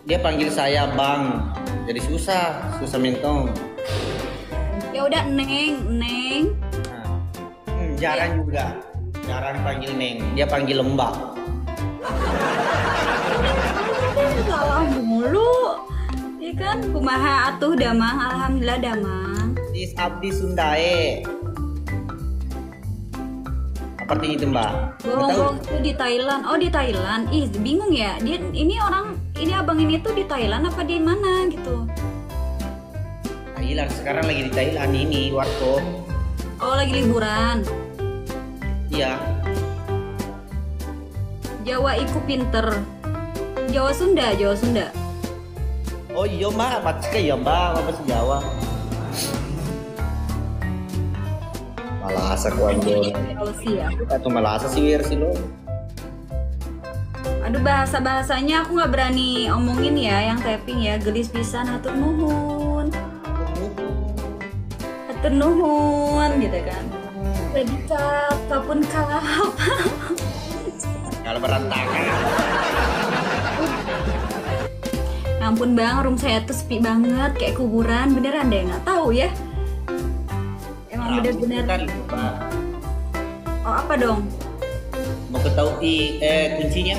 S1: Dia panggil saya Bang. Jadi susah mentong.
S2: Ya udah Neng.
S1: Nah, jarang juga. Jarang panggil Neng. Dia panggil Lembah.
S2: Salah mulu. Iya kan, kumaha atuh damang, alhamdulillah damang.
S1: Dis abdi Sundae. Apa artinya itu, Mbak?
S2: Bohong itu di Thailand. Oh, di Thailand. Ih, bingung ya. Dia ini abang ini tuh di Thailand apa di mana gitu.
S1: Thailand, sekarang lagi di Thailand ini, warkop.
S2: Oh, lagi liburan.
S1: Iya.
S2: Jawa iku pinter. Jawa Sunda.
S1: Oh iya Mbak, baca ya Mbak, apa bahasa Jawa. Malasa ko Ambo.
S2: Sulawesi ya.
S1: Atau malasa sih wir sih lo.
S2: Aduh, bahasanya aku nggak berani omongin ya, yang typing ya. Gelis pisan, hatur nuhun. Hatur nuhun gitu kan. Predikat, kapun kalap.
S1: Kalau berantakan.
S2: Ya ampun bang, room saya tuh sepi banget, kayak kuburan. Beneran deh, nggak tahu ya. Emang bener-bener. Oh, apa dong?
S1: Mau tahu kuncinya?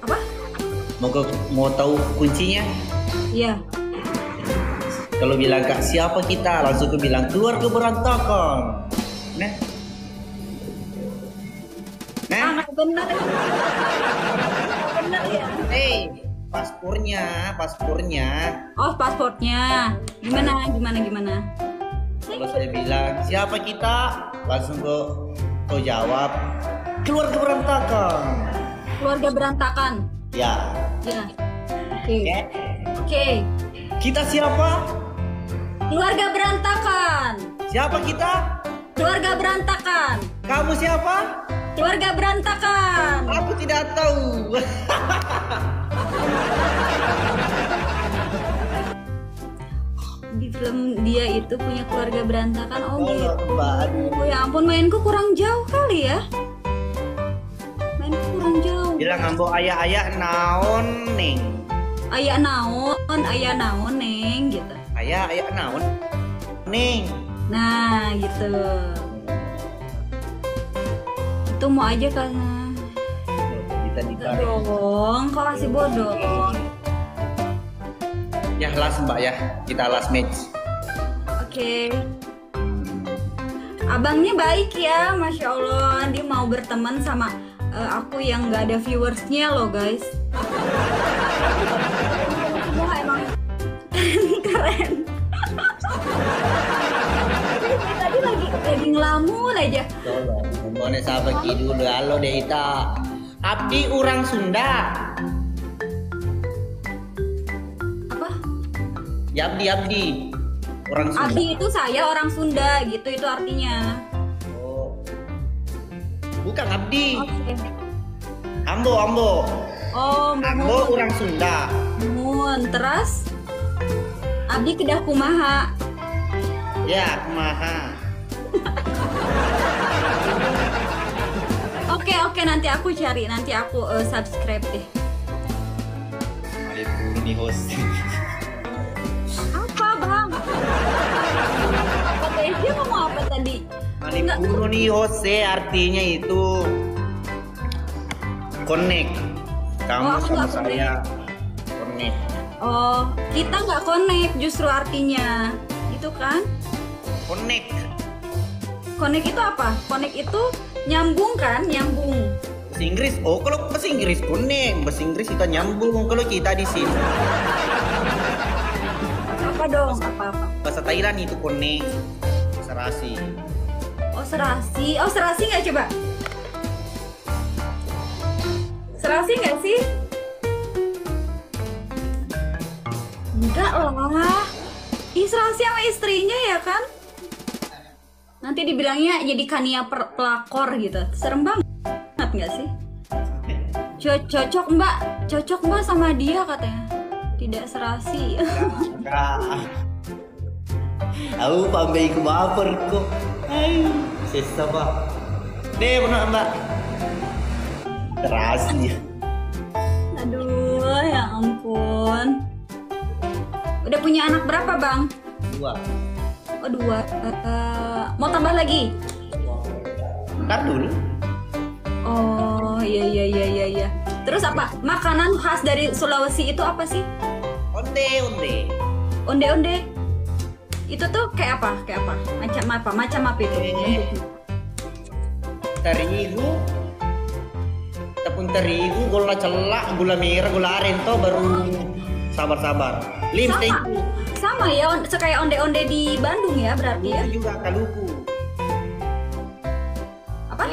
S2: Apa?
S1: Mau tahu kuncinya?
S2: Iya.
S1: Kalau bilang kak siapa kita, langsung ke bilang keluar ke berantakan. Nah,
S2: Ah, nggak bener. Bener ya.
S1: paspornya.
S2: Oh, pasportnya. Gimana?
S1: Kalau saya bilang siapa kita, langsung kau jawab keluar ke berantakan.
S2: Keluarga berantakan.
S1: Ya.
S2: Ya. Oke.
S1: Ya.
S2: Oke.
S1: Kita siapa?
S2: Keluarga berantakan.
S1: Siapa kita?
S2: Keluarga berantakan.
S1: Kamu siapa?
S2: Keluarga berantakan.
S1: Aku tidak tahu.
S2: Di film dia itu punya keluarga berantakan. Oh gitu.
S1: Mbak, aduh.
S2: Oh ya ampun, mainku kurang jauh kali ya. Mainku kurang jauh.
S1: Bilang Ambo ayah naon neng.
S2: Ayah naon neng gitu.
S1: Ayah naon neng.
S2: Nah gitu. Itu mau aja karena
S1: Kita ditarik.
S2: dong, kok kasih bodoh.
S1: Ya last mbak ya, kita last match.
S2: Oke. Abangnya baik ya, Masya Allah. Dia mau berteman sama aku yang nggak ada viewersnya loh guys. Wah emang keren. Tadi lagi ngelamun aja.
S1: Ngomongnya sahabat dulu, halo Deita. Abdi orang Sunda.
S2: Apa?
S1: Ya Abdi. Orang Sunda.
S2: Abdi itu saya orang Sunda gitu itu artinya.
S1: Oh. Bukan Abdi.
S2: Oke.
S1: Ambo.
S2: Oh,
S1: Ambo orang Sunda.
S2: Mun, terus Abdi kedah kumaha.
S1: Ya, kumaha.
S2: Oke, nanti aku cari, nanti aku subscribe deh.
S1: Malibu nih host.
S2: Apa bang? Apa tadi dia ngomong apa tadi?
S1: Malibu nih host artinya itu connect. Kamu
S2: Oh, aku
S1: sama
S2: nggak
S1: saya connect.
S2: Oh, kita nggak connect justru artinya, itu kan?
S1: Connect.
S2: Connect itu apa? Connect itu nyambung kan? Nyambung.
S1: Bahasa Inggris. Oh, kalau bahasa Inggris connect, bahasa Inggris kita nyambung. Kalau kita di sini
S2: Apa dong? Apa-apa?
S1: bahasa Thailand itu connect. Serasi.
S2: Oh serasi. Oh serasi nggak coba? Serasi nggak sih? Enggak lah. Ih serasi sama istrinya ya kan? Nanti dibilangnya jadi Kania pelakor gitu. Serem banget nggak sih? Cocok mbak sama dia katanya. Tidak serasi.
S1: Enggak. Aku pambai ke baper kok. Hai, sesa pak. Deh, benar mbak. Terasi.
S2: Aduh, ya ampun. Udah punya anak berapa bang?
S1: 2.
S2: Oh 2. Mau tambah lagi?
S1: Ntar dulu.
S2: Oh iya. Terus apa? Makanan khas dari Sulawesi itu apa sih?
S1: Onde.
S2: Onde-onde. Itu tuh kayak apa? Macam apa itu?
S1: Terigu. Tepung terigu, gula celak, gula merah, gula aren toh baru sabar. Lim
S2: Sama.
S1: thank you.
S2: Sama ya, kayak onde-onde di Bandung ya berarti ya?
S1: Itu juga kaluku.
S2: Apa?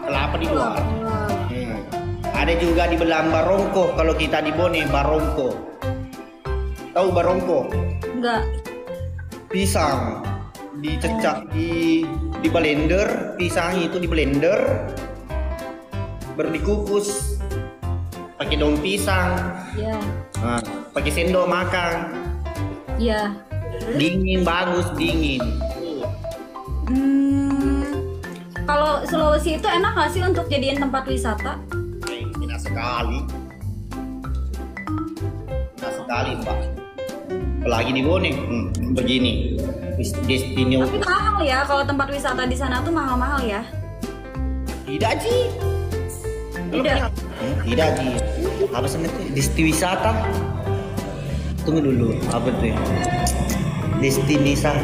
S1: Kelapa di luar. Ada juga di belam barongko. Kalau kita di Bone barongko. Tahu barongko?
S2: Enggak.
S1: Pisang dicecak di blender, pisang itu di blender, baru dikukus pakai daun pisang.
S2: Ya.
S1: Nah, pakai sendok makan.
S2: Ya.
S1: Dingin, bagus dingin.
S2: Kalau Sulawesi itu enak nggak sih untuk jadiin tempat wisata?
S1: Enak sekali. Enak sekali, Mbak. Apalagi di Bone, begini. Destinasi.
S2: Tapi mahal ya kalau tempat wisata di sana tuh mahal-mahal ya?
S1: Tidak, Ji.
S2: Tidak.
S1: Tidak, Ji. Apa sih itu? Destinasi wisata. Tunggu dulu, apa tuh? Destinasi.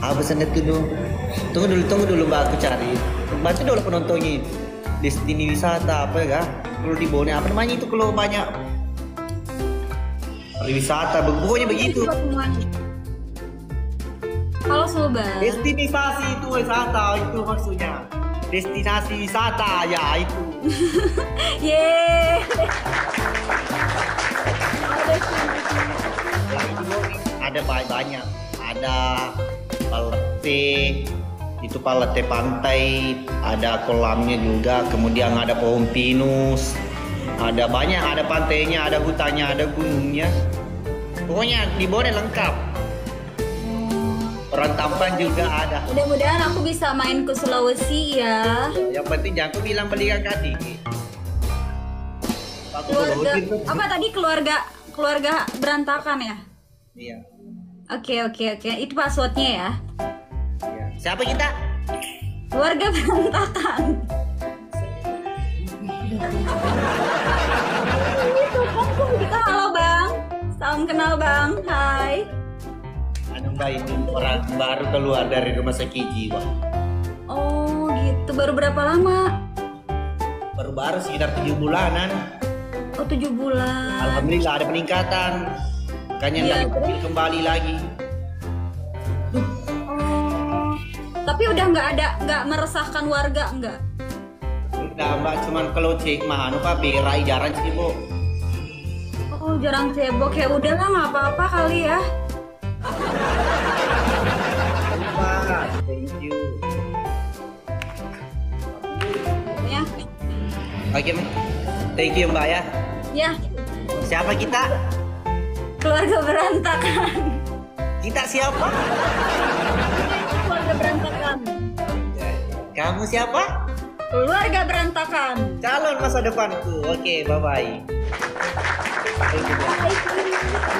S1: Apa sih itu dulu? Tunggu dulu Mbak, aku cari. Baca dulu penontonnya. Destinasi wisata apa ya? Kalau di Bone apa namanya itu kalau banyak wisata, pokoknya begitu.
S2: Halo Sobat.
S1: Destinasi itu wisata itu maksudnya. Destinasi wisata ya itu.
S2: Yeay.
S1: Ada banyak. Ada palete, itu palete pantai, ada kolamnya juga, kemudian ada pohon pinus, ada banyak, ada pantainya, ada hutannya, ada gunungnya. Pokoknya di Bone lengkap. Orang Tampan juga ada.
S2: Mudah-mudahan aku bisa main ke Sulawesi ya.
S1: Yang penting jangan aku bilang belikan kaki.
S2: Keluarga apa tadi keluarga berantakan ya?
S1: Iya.
S2: Oke. Itu passwordnya ya.
S1: Iya. Siapa kita?
S2: Keluarga berantakan. Itu kongkong kita. Halo Bang. Salam kenal Bang. Hai.
S1: Anu Mbak, ini orang baru keluar dari rumah sakit jiwa.
S2: Oh gitu. Baru berapa lama?
S1: Baru-baru sekitar 7 bulanan.
S2: Oh 7 bulan.
S1: Alhamdulillah ada peningkatan. Makanya
S2: Iya,
S1: nggak kembali lagi.
S2: Oh. Tapi udah nggak meresahkan warga nggak?
S1: Udah Mbak, cuman kalau cek mah anu Pak berai jarang sih Bu.
S2: Oh jarang cebok ya udahlah nggak apa-apa kali ya.
S1: Pak, thank you.
S2: Ya.
S1: Oke, thank you Mbak ya.
S2: Ya.
S1: Siapa kita?
S2: Keluarga berantakan.
S1: Kita siapa?
S2: Keluarga berantakan.
S1: Kamu siapa?
S2: Keluarga berantakan.
S1: Calon masa depanku. Oke, bye bye.
S2: Bye.